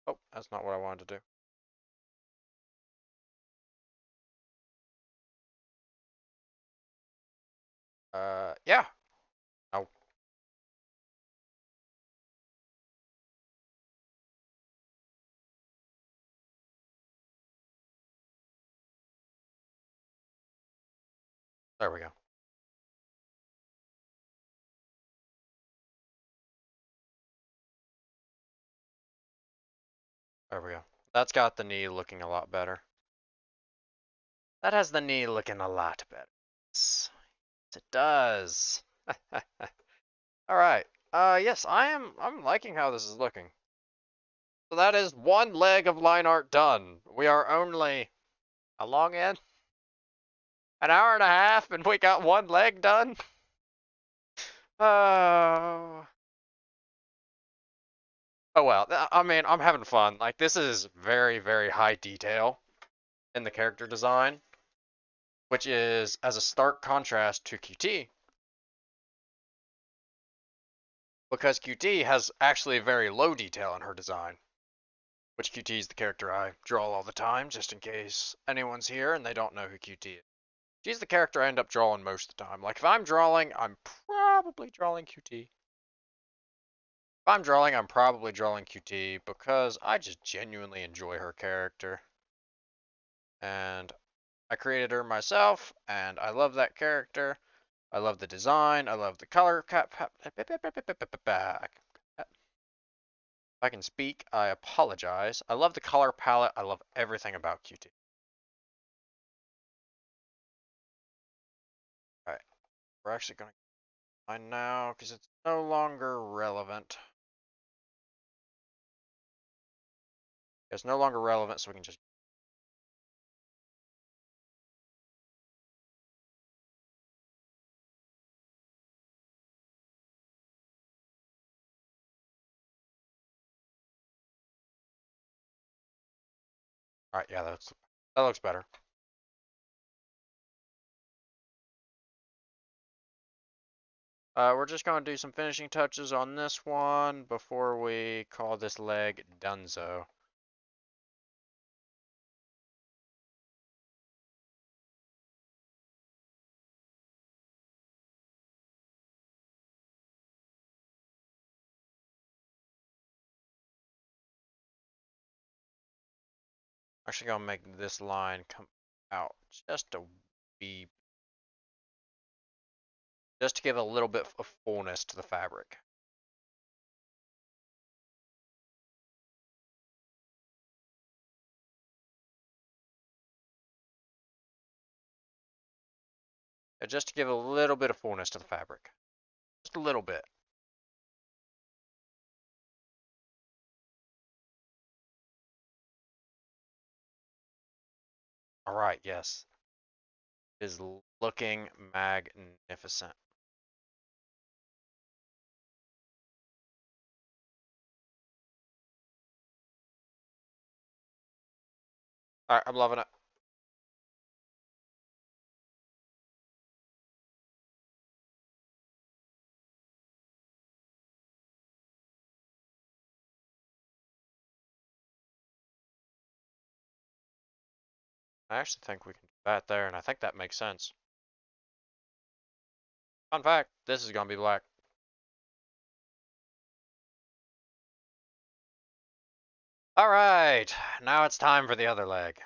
Oh, that's not what I wanted to do. Yeah. Oh, there we go. There we go. That's got the knee looking a lot better. That has the knee looking a lot better. Yes, it does. All right. Yes, I'm liking how this is looking. So that is one leg of line art done. We are only how long in? An hour and a half, and we got one leg done. Oh. Oh well. I mean, I'm having fun. Like this is very, very high detail in the character design, which is as a stark contrast to QT, because QT has actually very low detail in her design. Which QT is the character I draw all the time, just in case anyone's here and they don't know who QT is. She's the character I end up drawing most of the time. Like if I'm drawing, I'm probably drawing QT. If I'm drawing, I'm probably drawing QT because I just genuinely enjoy her character. And I created her myself, and I love that character. I love the design. I love the color. If I can speak, I apologize. I love the color palette. I love everything about QT. Alright, we're actually going to mine now because it's no longer relevant. It's no longer relevant, so we can just. Alright, yeah, that looks better. We're just going to do some finishing touches on this one before we call this leg donezo. Actually gonna make this line come out just a wee, just to give a little bit of fullness to the fabric. Just to give a little bit of fullness to the fabric. Just a little bit. Alright, yes. It is looking magnificent. Alright, I'm loving it. I actually think we can do that there, and I think that makes sense. Fun fact, this is gonna be black. Alright, now it's time for the other leg.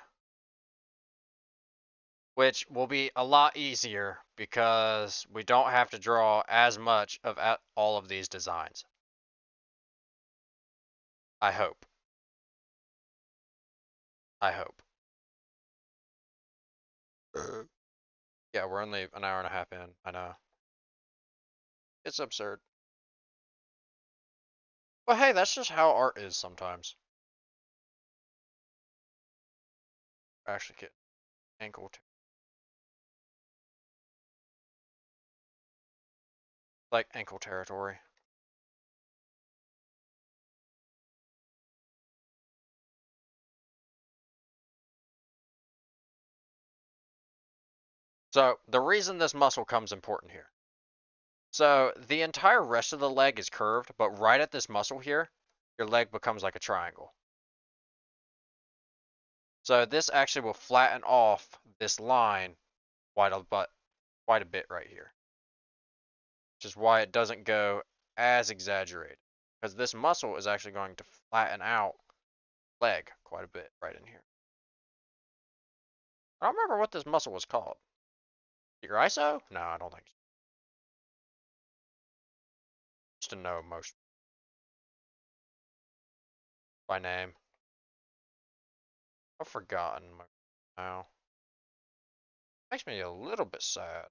Which will be a lot easier because we don't have to draw as much of all of these designs. I hope. I hope. Yeah, we're only an hour and a half in. I know. It's absurd. But hey, that's just how art is sometimes. Actually, get ankle like ankle territory. So the reason this muscle comes important here. So the entire rest of the leg is curved, but right at this muscle here, your leg becomes like a triangle. So this actually will flatten off this line quite a bit right here, which is why it doesn't go as exaggerated. Because this muscle is actually going to flatten out leg quite a bit right in here. I don't remember what this muscle was called. Your ISO? No, I don't think so. Just to know most by name. I've forgotten now. Makes me a little bit sad.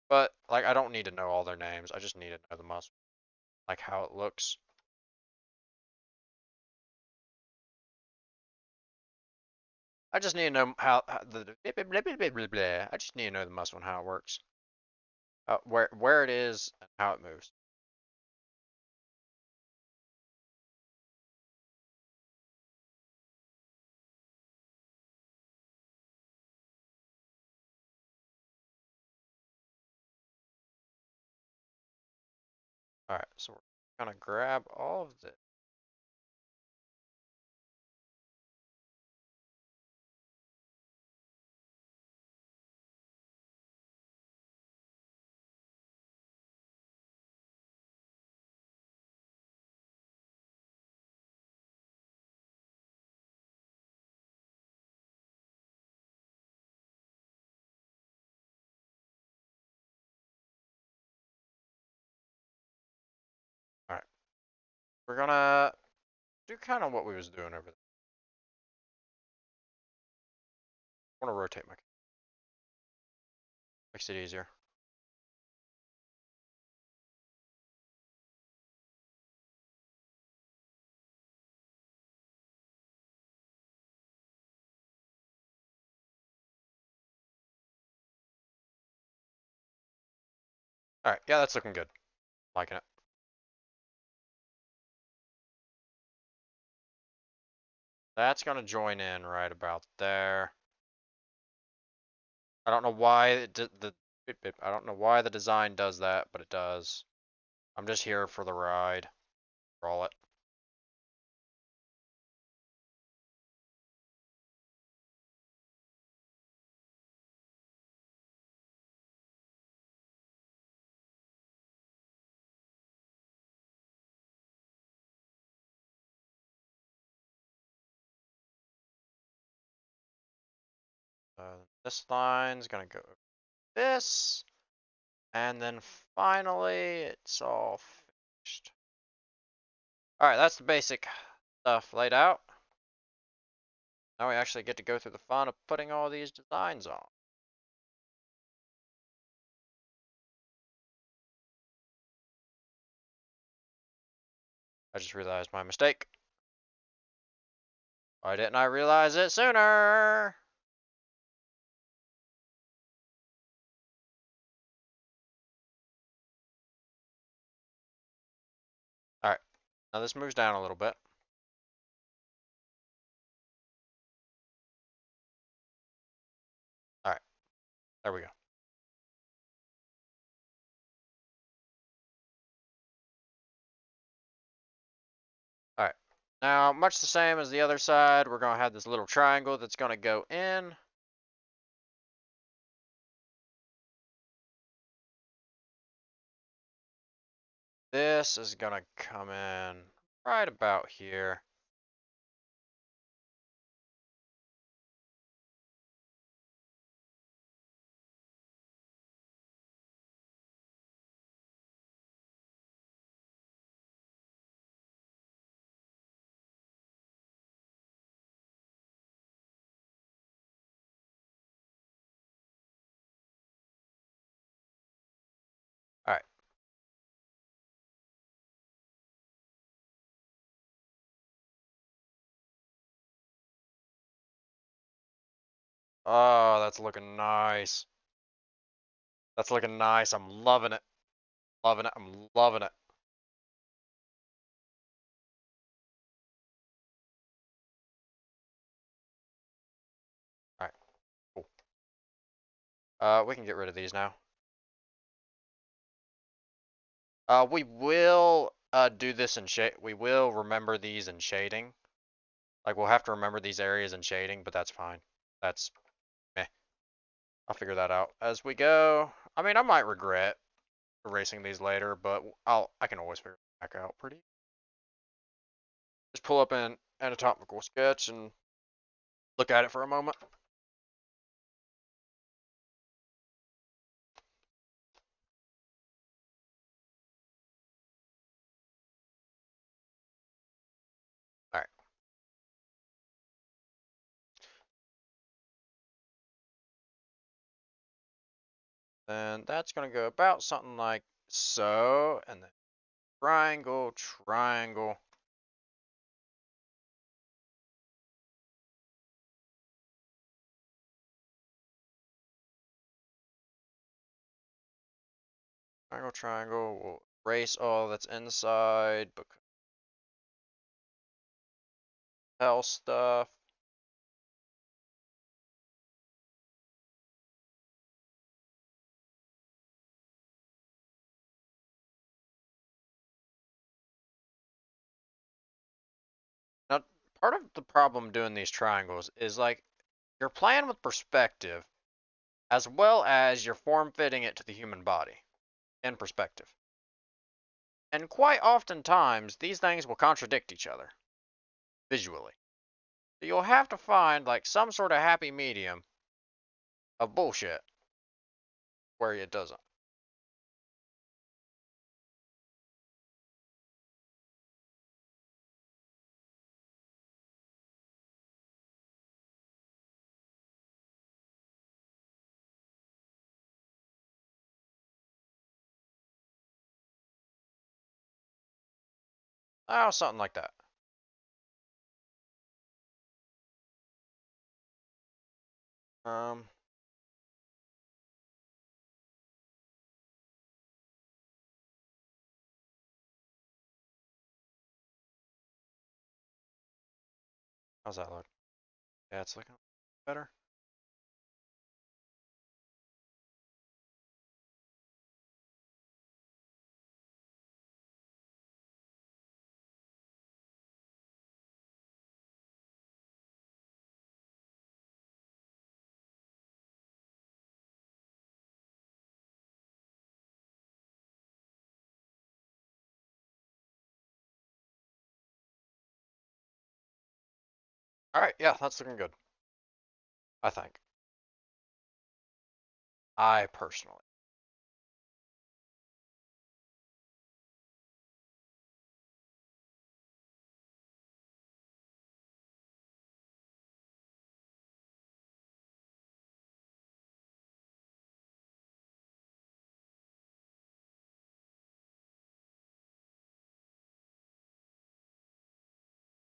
But like I don't need to know all their names. I just need to know the muscle. Like how it looks. I just need to know how the blah, blah, blah, blah, blah. I just need to know the muscle and how it works. Where it is and how it moves. Alright, so we're gonna grab all of this. Alright. We're gonna do kind of what we was doing over there. I wanna rotate my makes it easier. Alright, yeah, that's looking good. Liking it. That's gonna join in right about there. I don't know why it did I don't know why the design does that, but it does. I'm just here for the ride. Roll it. This line's gonna go this, and then finally it's all finished. Alright, that's the basic stuff laid out. Now we actually get to go through the fun of putting all these designs on. I just realized my mistake. Why didn't I realize it sooner? Alright, now this moves down a little bit. Alright, there we go. Alright, now much the same as the other side, we're going to have this little triangle that's going to go in. This is going to come in right about here. Alright, Oh, that's looking nice. That's looking nice. I'm loving it. Loving it. I'm loving it. Alright, cool. We can get rid of these now. We will do this in shade. We will remember these in shading. Like we'll have to remember these areas in shading, but that's fine. That's meh. I'll figure that out as we go. I mean, I might regret erasing these later, but I can always figure it back out pretty. Just pull up an anatomical sketch and look at it for a moment. All right. Then that's gonna go about something like so, and then triangle, triangle. Triangle, triangle. We'll erase all that's inside because hell stuff. Now, part of the problem doing these triangles is like you're playing with perspective as well as you're form fitting it to the human body in perspective. And quite oftentimes, these things will contradict each other visually. So you'll have to find like some sort of happy medium of bullshit where it doesn't. Oh, something like that. Um, how's that look? Yeah, it's looking better. All right, yeah, that's looking good. I think. I personally.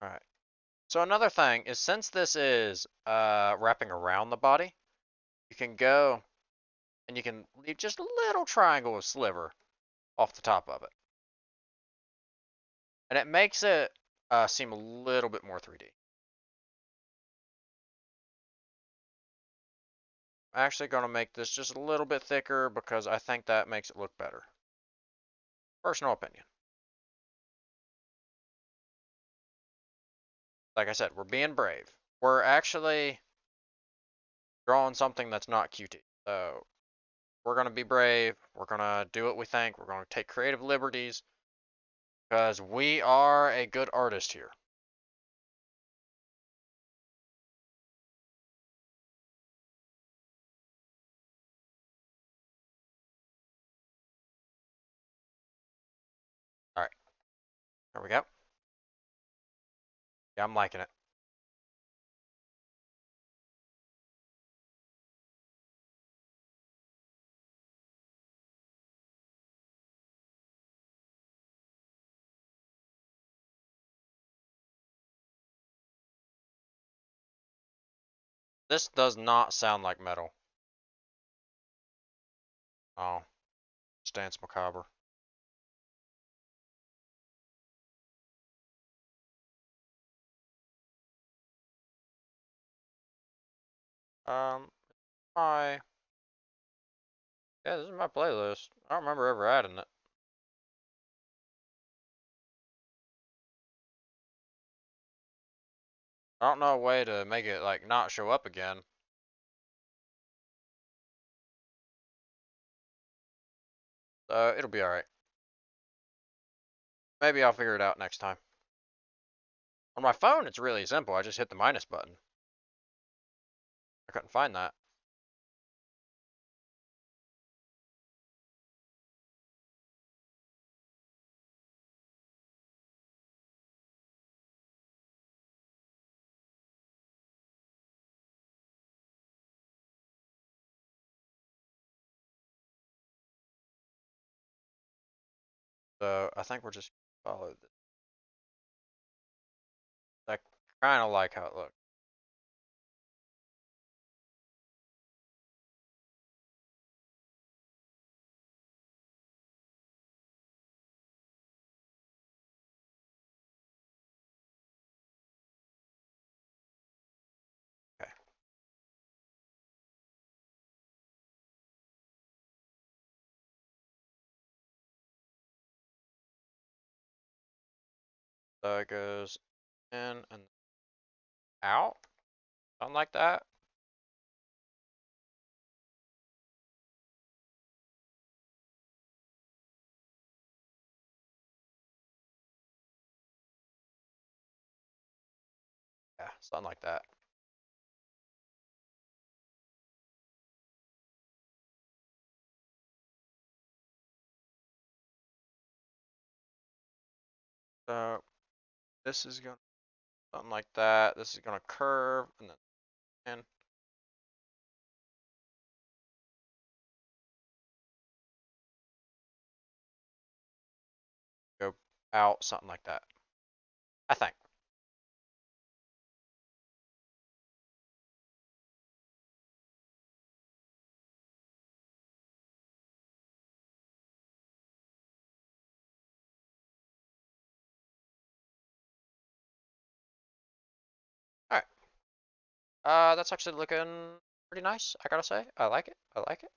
All right. So another thing is since this is wrapping around the body, you can go and you can leave just a little triangle of sliver off the top of it. And it makes it seem a little bit more 3D. I'm actually going to make this just a little bit thicker because I think that makes it look better. Personal opinion. Like I said, we're being brave. We're actually drawing something that's not QT. So we're going to be brave. We're going to do what we think. We're going to take creative liberties because we are a good artist here. All right, there we go. Yeah, I'm liking it. This does not sound like metal. Oh, Stance Macabre. Um, my yeah, this is my playlist. I don't remember ever adding it. I don't know a way to make it like not show up again. So it'll be alright. Maybe I'll figure it out next time. On my phone, it's really simple. I just hit the minus button. I couldn't find that. So I think we're just follow this. I kind of like how it looks. Okay. So it goes in and out. Something like that. Yeah, something like that. So this is going to something like that. This is going to curve and then and go out, something like that. I think. All right. That's actually looking pretty nice. I gotta say, I like it. I like it.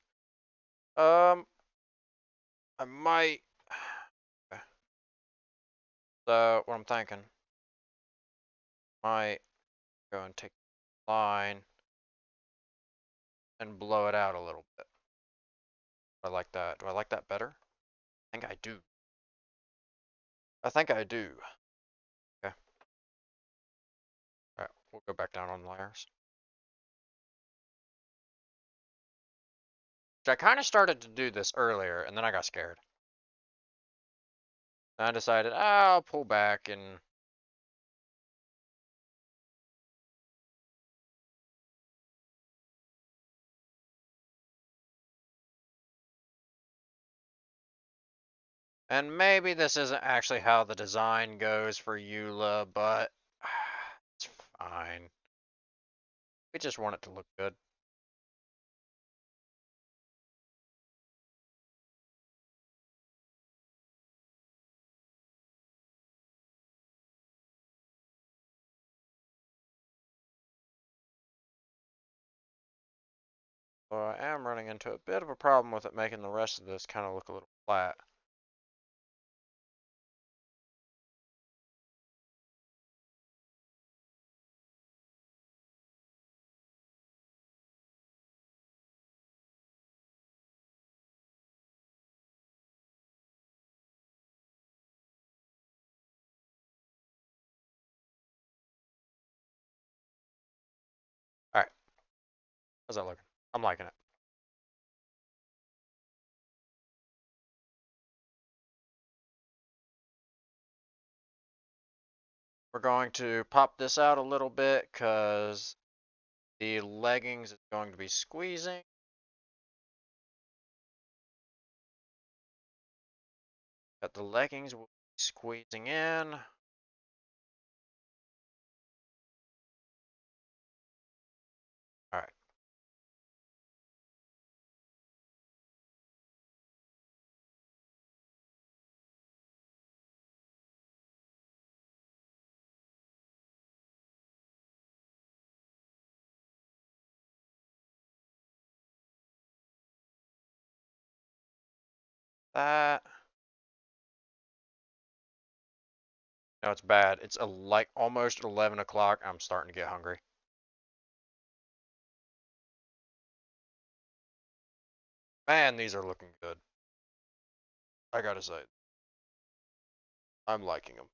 I might. So what I'm thinking, might go and take the line and blow it out a little bit. I like that. Do I like that better? I think I do. I think I do. Okay. All right. We'll go back down on layers. I kind of started to do this earlier, and then I got scared. And I decided, I'll pull back and maybe this isn't actually how the design goes for Eula, but it's fine. We just want it to look good. So I am running into a bit of a problem with it making the rest of this kind of look a little flat. All right, how's that looking? I'm liking it. We're going to pop this out a little bit because the leggings is going to be squeezing. Got the leggings will be squeezing in. That. No, it's bad. It's like almost 11 o'clock. I'm starting to get hungry. Man, these are looking good. I gotta say, I'm liking them.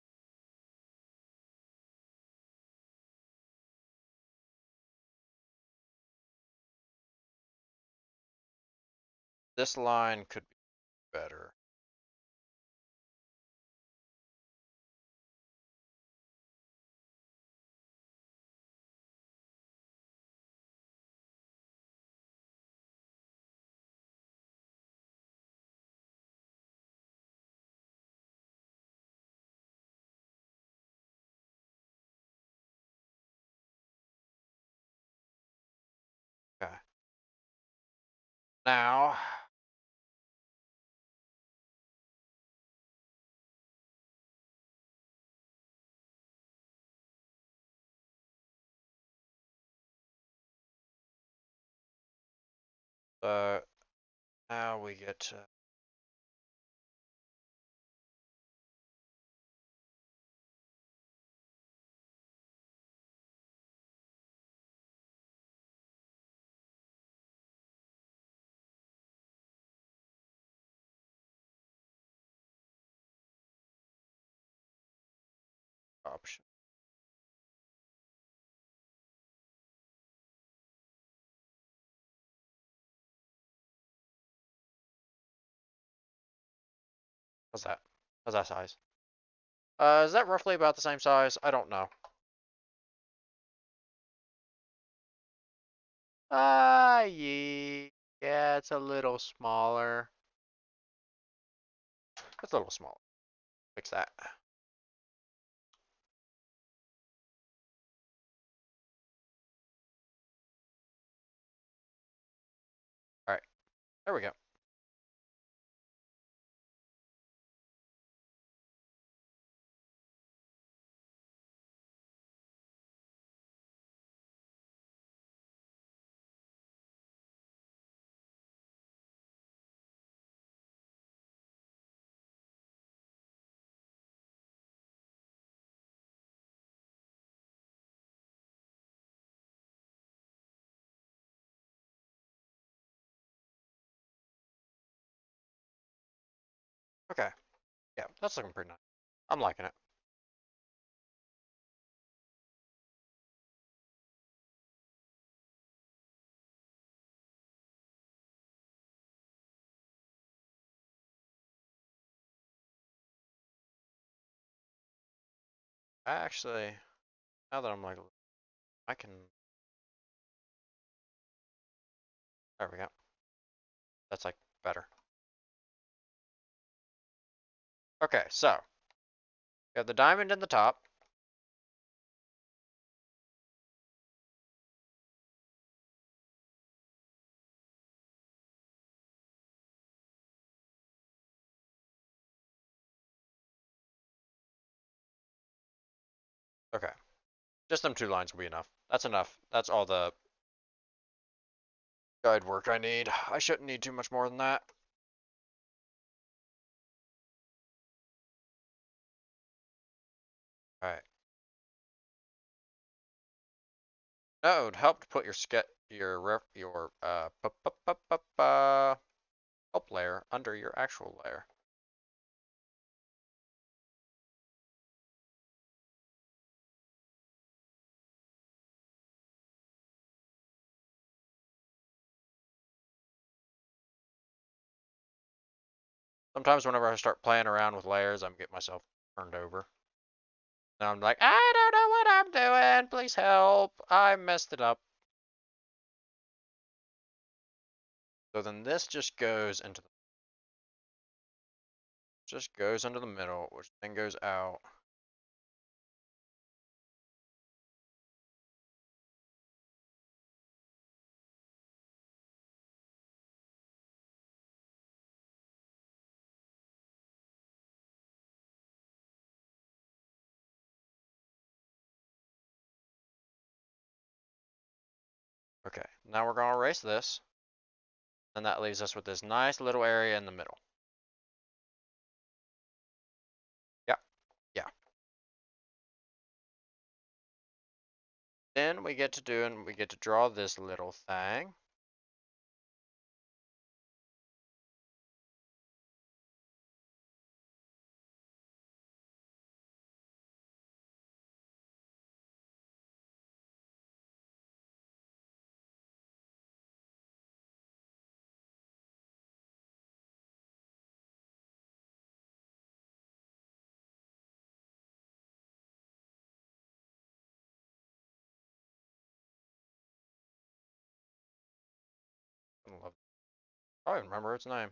This line could be better. Okay. Now, uh, now we get to option. What's that? What's that size? Is that roughly about the same size? I don't know. Yeah, it's a little smaller. It's a little smaller. Fix that. All right, there we go. Okay, yeah, that's looking pretty nice. I'm liking it. Actually, now that I'm like, I can. There we go. That's like better. Okay, so we have the diamond in the top. Okay, just them two lines will be enough. That's enough. That's all the guide work I need. I shouldn't need too much more than that. All right. No, it would help to put your help layer under your actual layer. Sometimes whenever I start playing around with layers, I'm getting myself turned over. And I'm like, I don't know what I'm doing. Please help. I messed it up. So then this just goes into the middle, which then goes out. Okay, now we're gonna erase this. And that leaves us with this nice little area in the middle. then we get to draw this little thing. I don't even remember its name.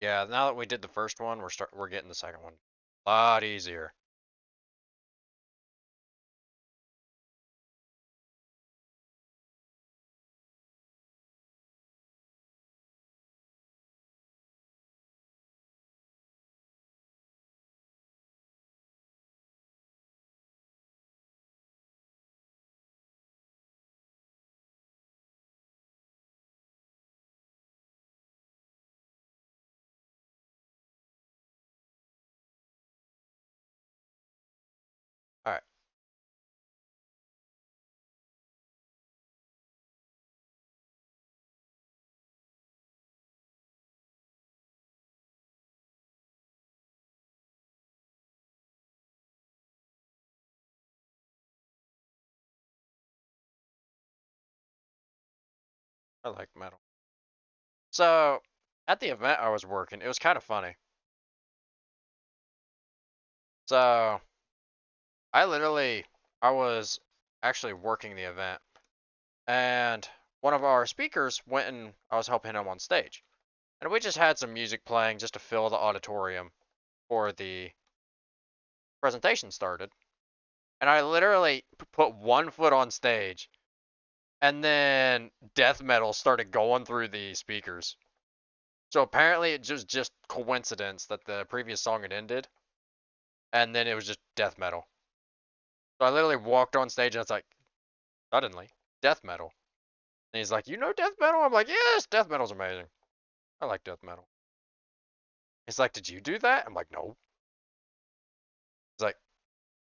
Yeah, now that we did the first one, we're getting the second one a lot easier. All right. I like metal. So, at the event I was working, it was kind of funny. So, I was actually working the event, and one of our speakers went and I was helping him on stage. And we just had some music playing just to fill the auditorium before the presentation started. And I literally put one foot on stage, and then death metal started going through the speakers. So apparently it was just coincidence that the previous song had ended, and then it was just death metal. So I literally walked on stage and it's like, suddenly, death metal. And he's like, you know death metal? I'm like, yes, death metal's amazing. I like death metal. He's like, did you do that? I'm like, no. He's like,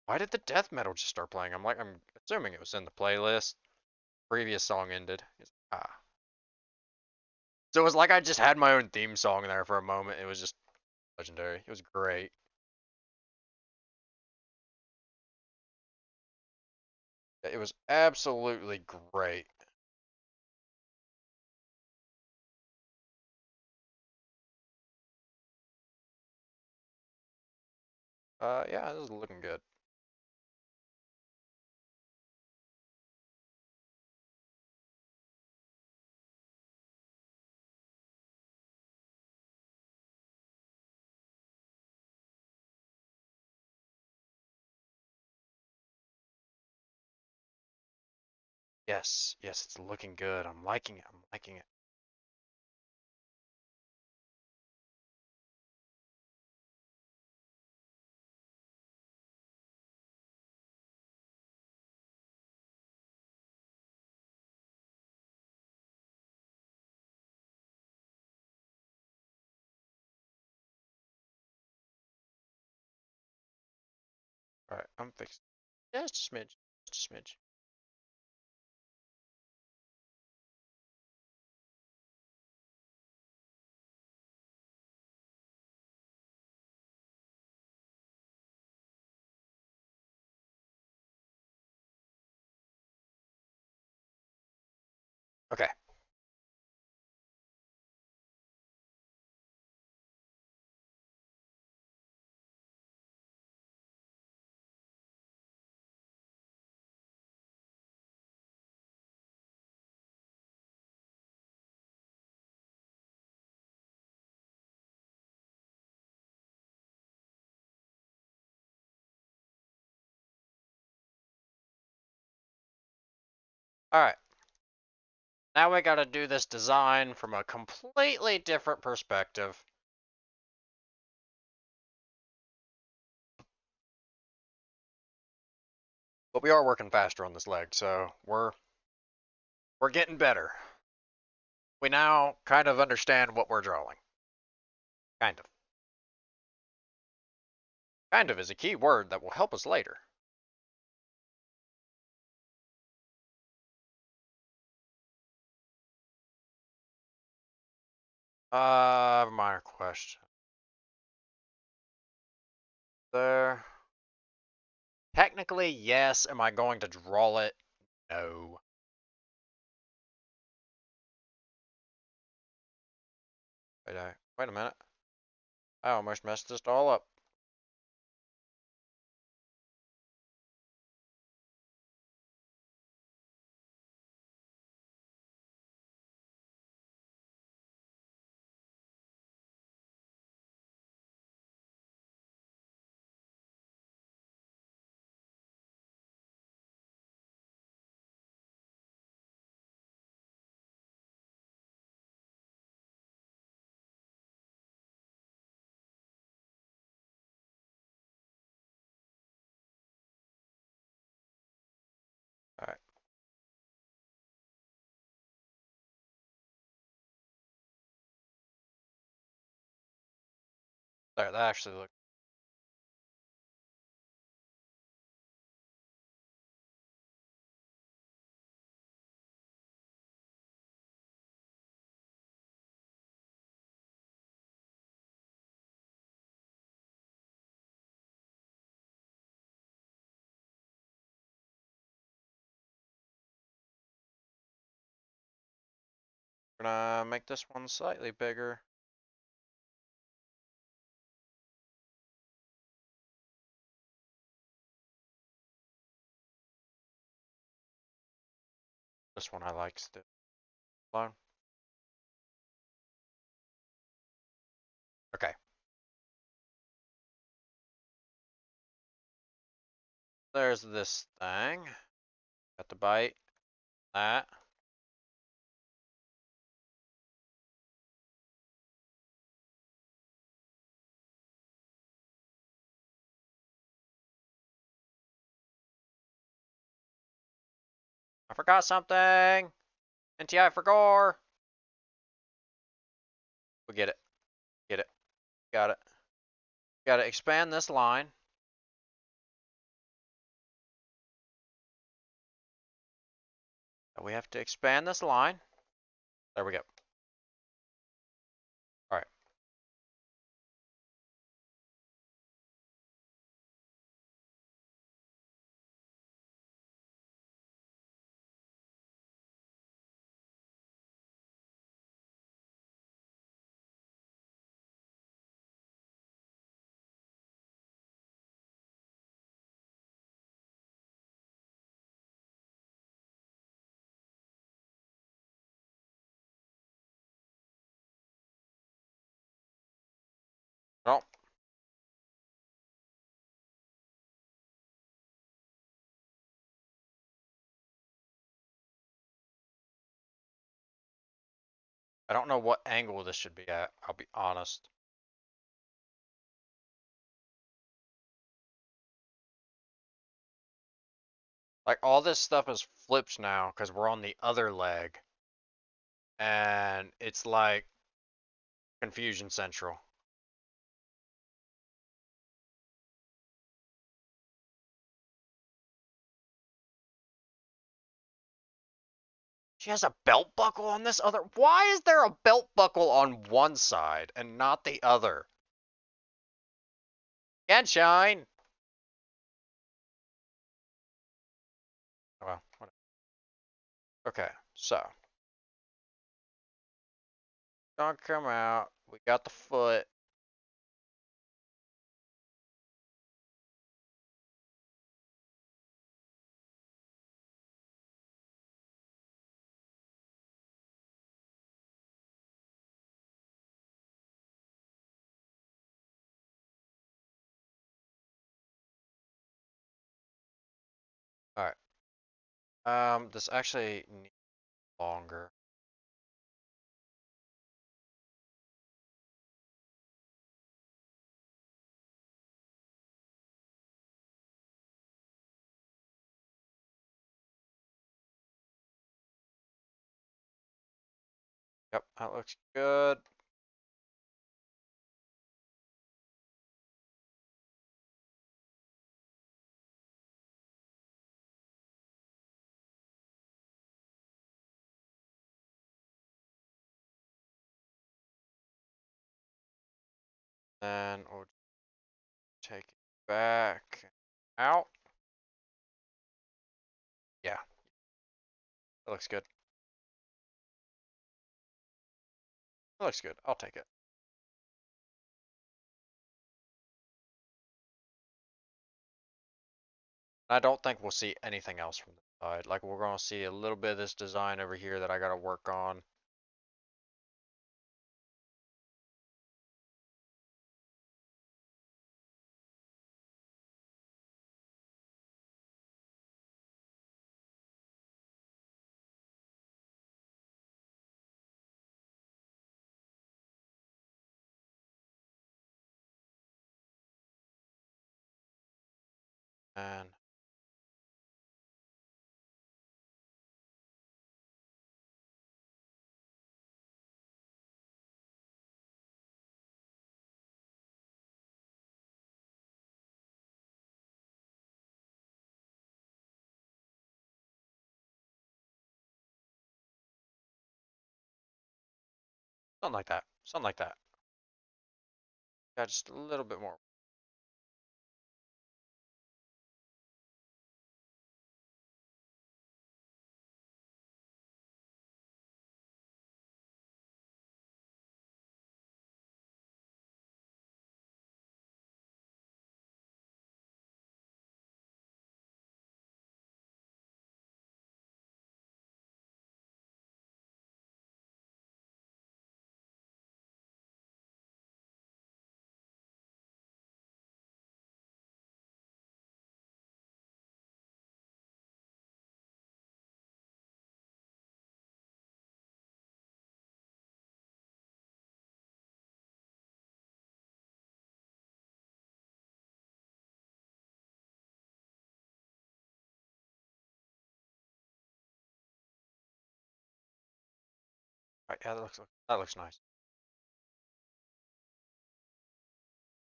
why did the death metal just start playing? I'm like, I'm assuming it was in the playlist. Previous song ended. He's like, ah. So it was like I just had my own theme song there for a moment. It was just legendary. It was great. It was absolutely great. Yeah, this is looking good. Yes, yes, it's looking good. I'm liking it. I'm liking it. All right, I'm fixing. Just a smidge. Just a smidge. Okay. All right. Now we gotta do this design from a completely different perspective. But we are working faster on this leg, so we're getting better. We now kind of understand what we're drawing. Kind of. Kind of is a key word that will help us later. Minor question. There. Technically, yes. Am I going to draw it? No. Wait a minute. I almost messed this all up. Alright. There, that actually looks. We're gonna make this one slightly bigger. This one I like still. Alone. Okay. There's this thing. Got the bite. That. I forgot something. NTI for gore. We get it. Get it. Got it. Gotta expand this line. We have to expand this line. There we go. Alright. Well, I don't know what angle this should be at, I'll be honest. Like, all this stuff is flipped now because we're on the other leg. And it's like confusion central. She has a belt buckle on this other. Why is there a belt buckle on one side and not the other? Can't shine. Well, whatever. Okay, so. Gonna come out. We got the foot. Alright. This actually needs longer. Yep, that looks good. Then we'll take it back out. Yeah, that looks good. That looks good. I'll take it. I don't think we'll see anything else from the side. Like we're gonna see a little bit of this design over here that I gotta work on. And something like that. Something like that. Got just a little bit more. Right, yeah, that looks nice.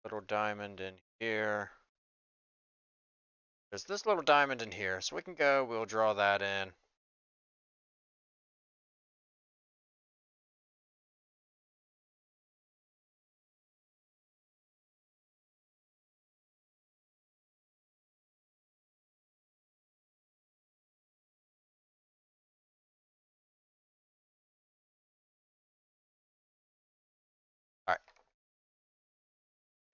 Little diamond in here. There's this little diamond in here, so we can go. We'll draw that in. All right.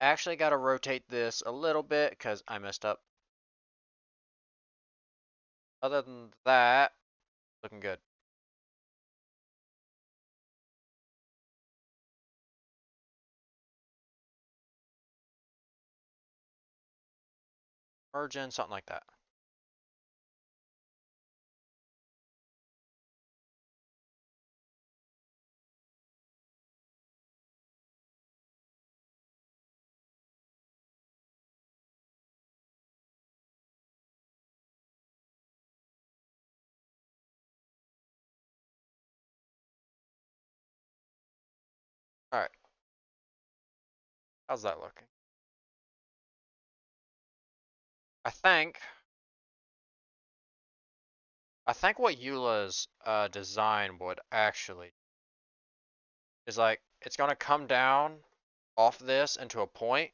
Actually, got to rotate this a little bit because I messed up. Other than that, looking good. Merge in, something like that. All right. How's that looking? I think what Eula's design would actually is like it's gonna come down off this into a point.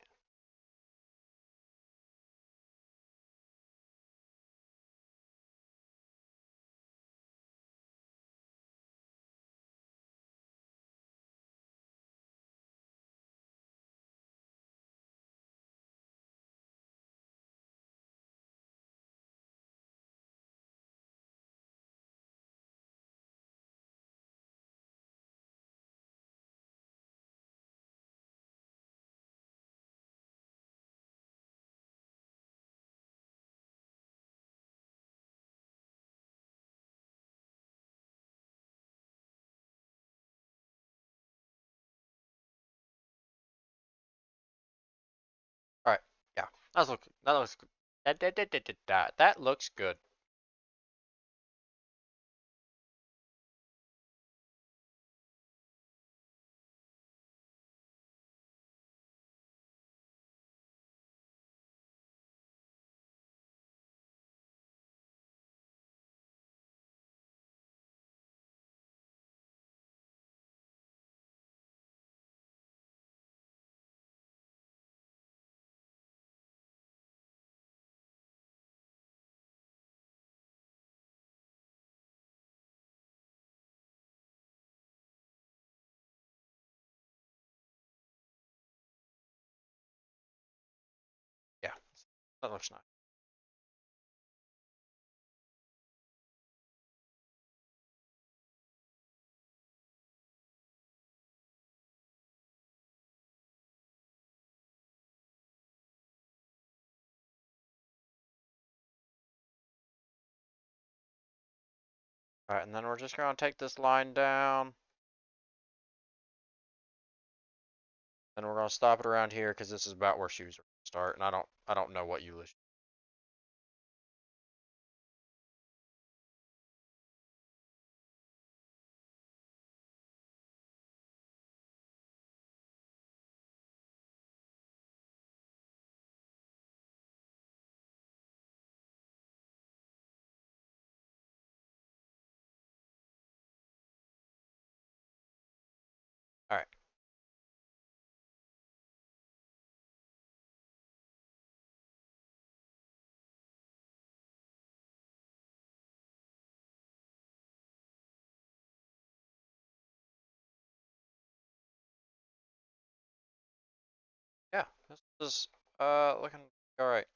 All right. Yeah. That looks good. That looks good. That looks nice. Alright, and then we're just gonna take this line down. And we're gonna stop it around here because this is about where shoes are gonna start, and I don't know what you list. Alright. Yeah, this is looking alright.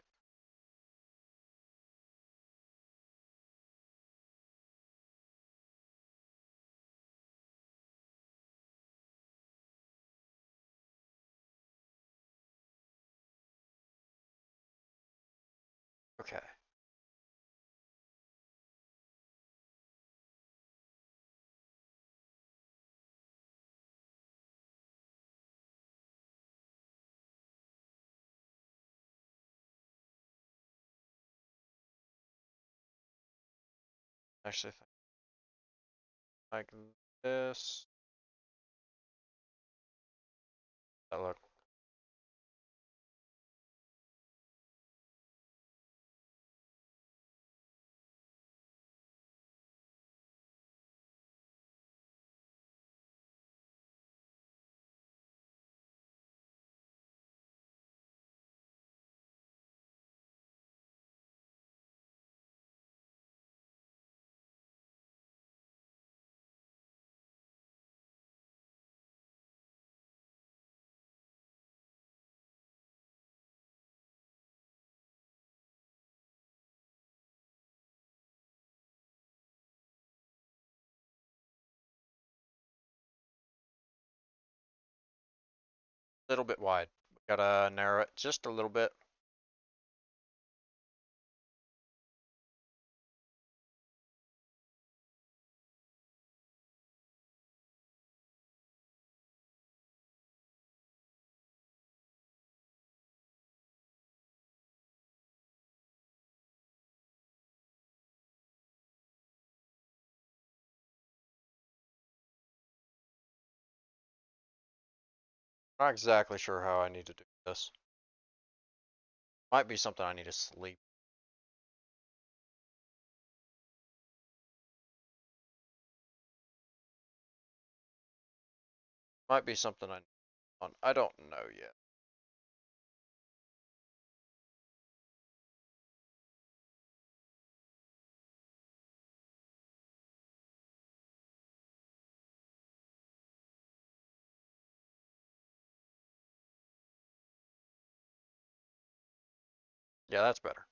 Okay. Actually think like this. That look. A little bit wide. We gotta narrow it just a little bit. Not exactly sure how I need to do this. Might be something I need to sleep. Might be something I don't know yet. Yeah, that's better.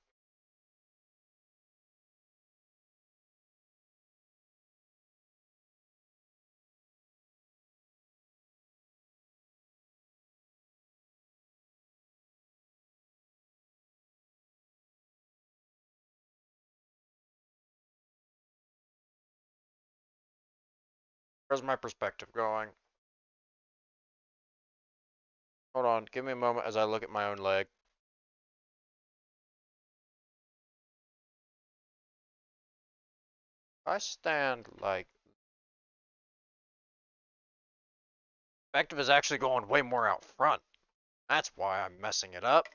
Where's my perspective going? Hold on, give me a moment as I look at my own leg. I stand like perspective is actually going way more out front. That's why I'm messing it up.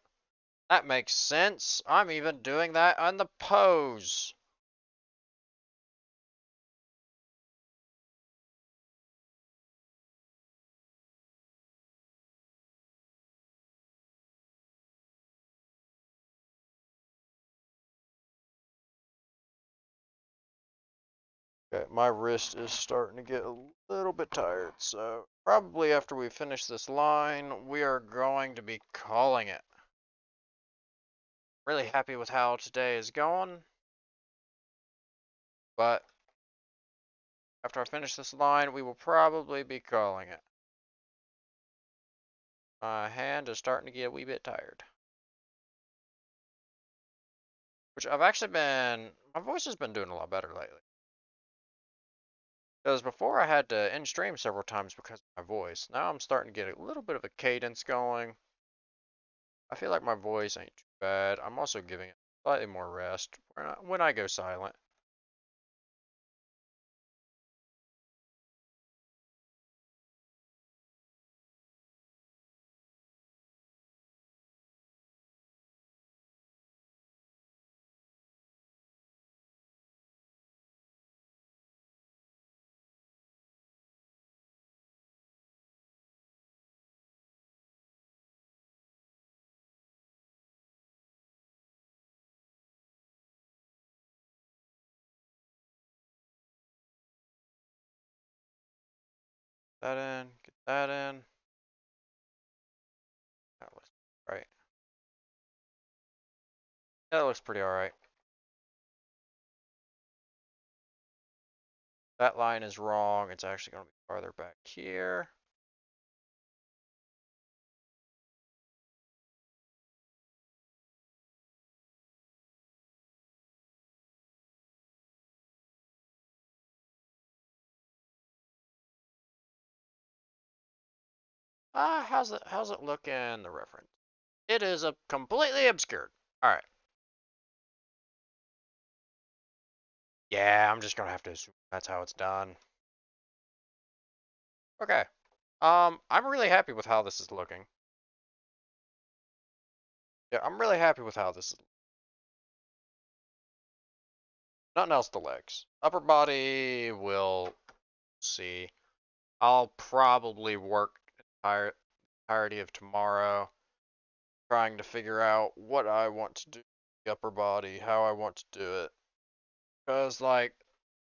That makes sense. I'm even doing that on the pose. Okay, my wrist is starting to get a little bit tired, so probably after we finish this line, we are going to be calling it. really happy with how today is going. But after I finish this line, we will probably be calling it. My hand is starting to get a wee bit tired. Which I've actually been, my voice has been doing a lot better lately. Because before I had to end stream several times because of my voice. Now I'm starting to get a little bit of a cadence going. I feel like my voice ain't too bad. I'm also giving it slightly more rest when I go silent. That in, get that in. That looks right. That looks pretty alright. That line is wrong. It's actually going to be farther back here. How's it look in the reference? It is a completely obscured. Alright. Yeah, I'm just gonna have to assume that's how it's done. Okay. I'm really happy with how this is looking. Yeah, I'm really happy with how this is. Nothing else the legs. Upper body, we'll see. I'll probably work entirety of tomorrow trying to figure out what I want to do with the upper body, how I want to do it. Because, like,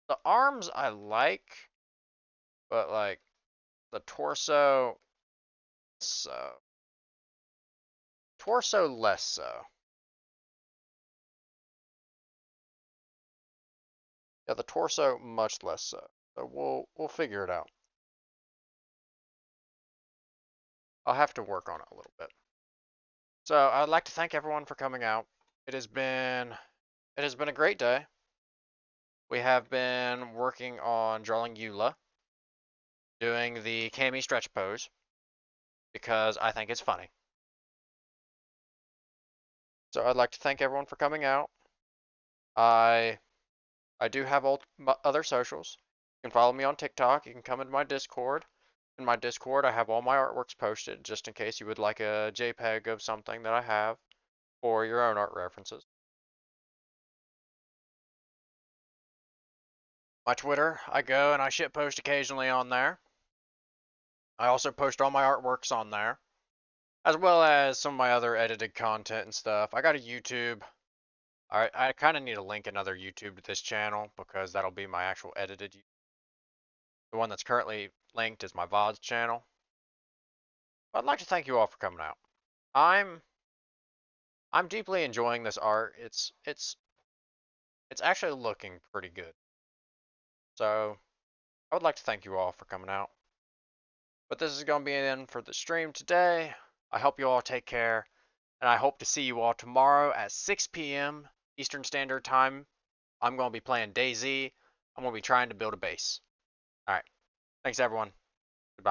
the arms I like, but, like, the torso, so. Torso less so. Yeah, the torso much less so. So we'll figure it out. I'll have to work on it a little bit. So I'd like to thank everyone for coming out. It has been a great day. We have been working on drawing Eula, doing the Cammy stretch pose because I think it's funny. So I'd like to thank everyone for coming out. I do have other socials. You can follow me on TikTok. You can come into my Discord. In my Discord, I have all my artworks posted, just in case you would like a JPEG of something that I have for your own art references. My Twitter, I go and I shitpost occasionally on there. I also post all my artworks on there, as well as some of my other edited content and stuff. I got a YouTube. I kind of need to link another YouTube to this channel because that'll be my actual edited. The one that's currently linked is my VODs channel. But I'd like to thank you all for coming out. I'm deeply enjoying this art. It's actually looking pretty good. So I would like to thank you all for coming out. But this is going to be the end for the stream today. I hope you all take care, and I hope to see you all tomorrow at 6 p.m. Eastern Standard Time. I'm going to be playing DayZ. I'm going to be trying to build a base. All right. Thanks, everyone.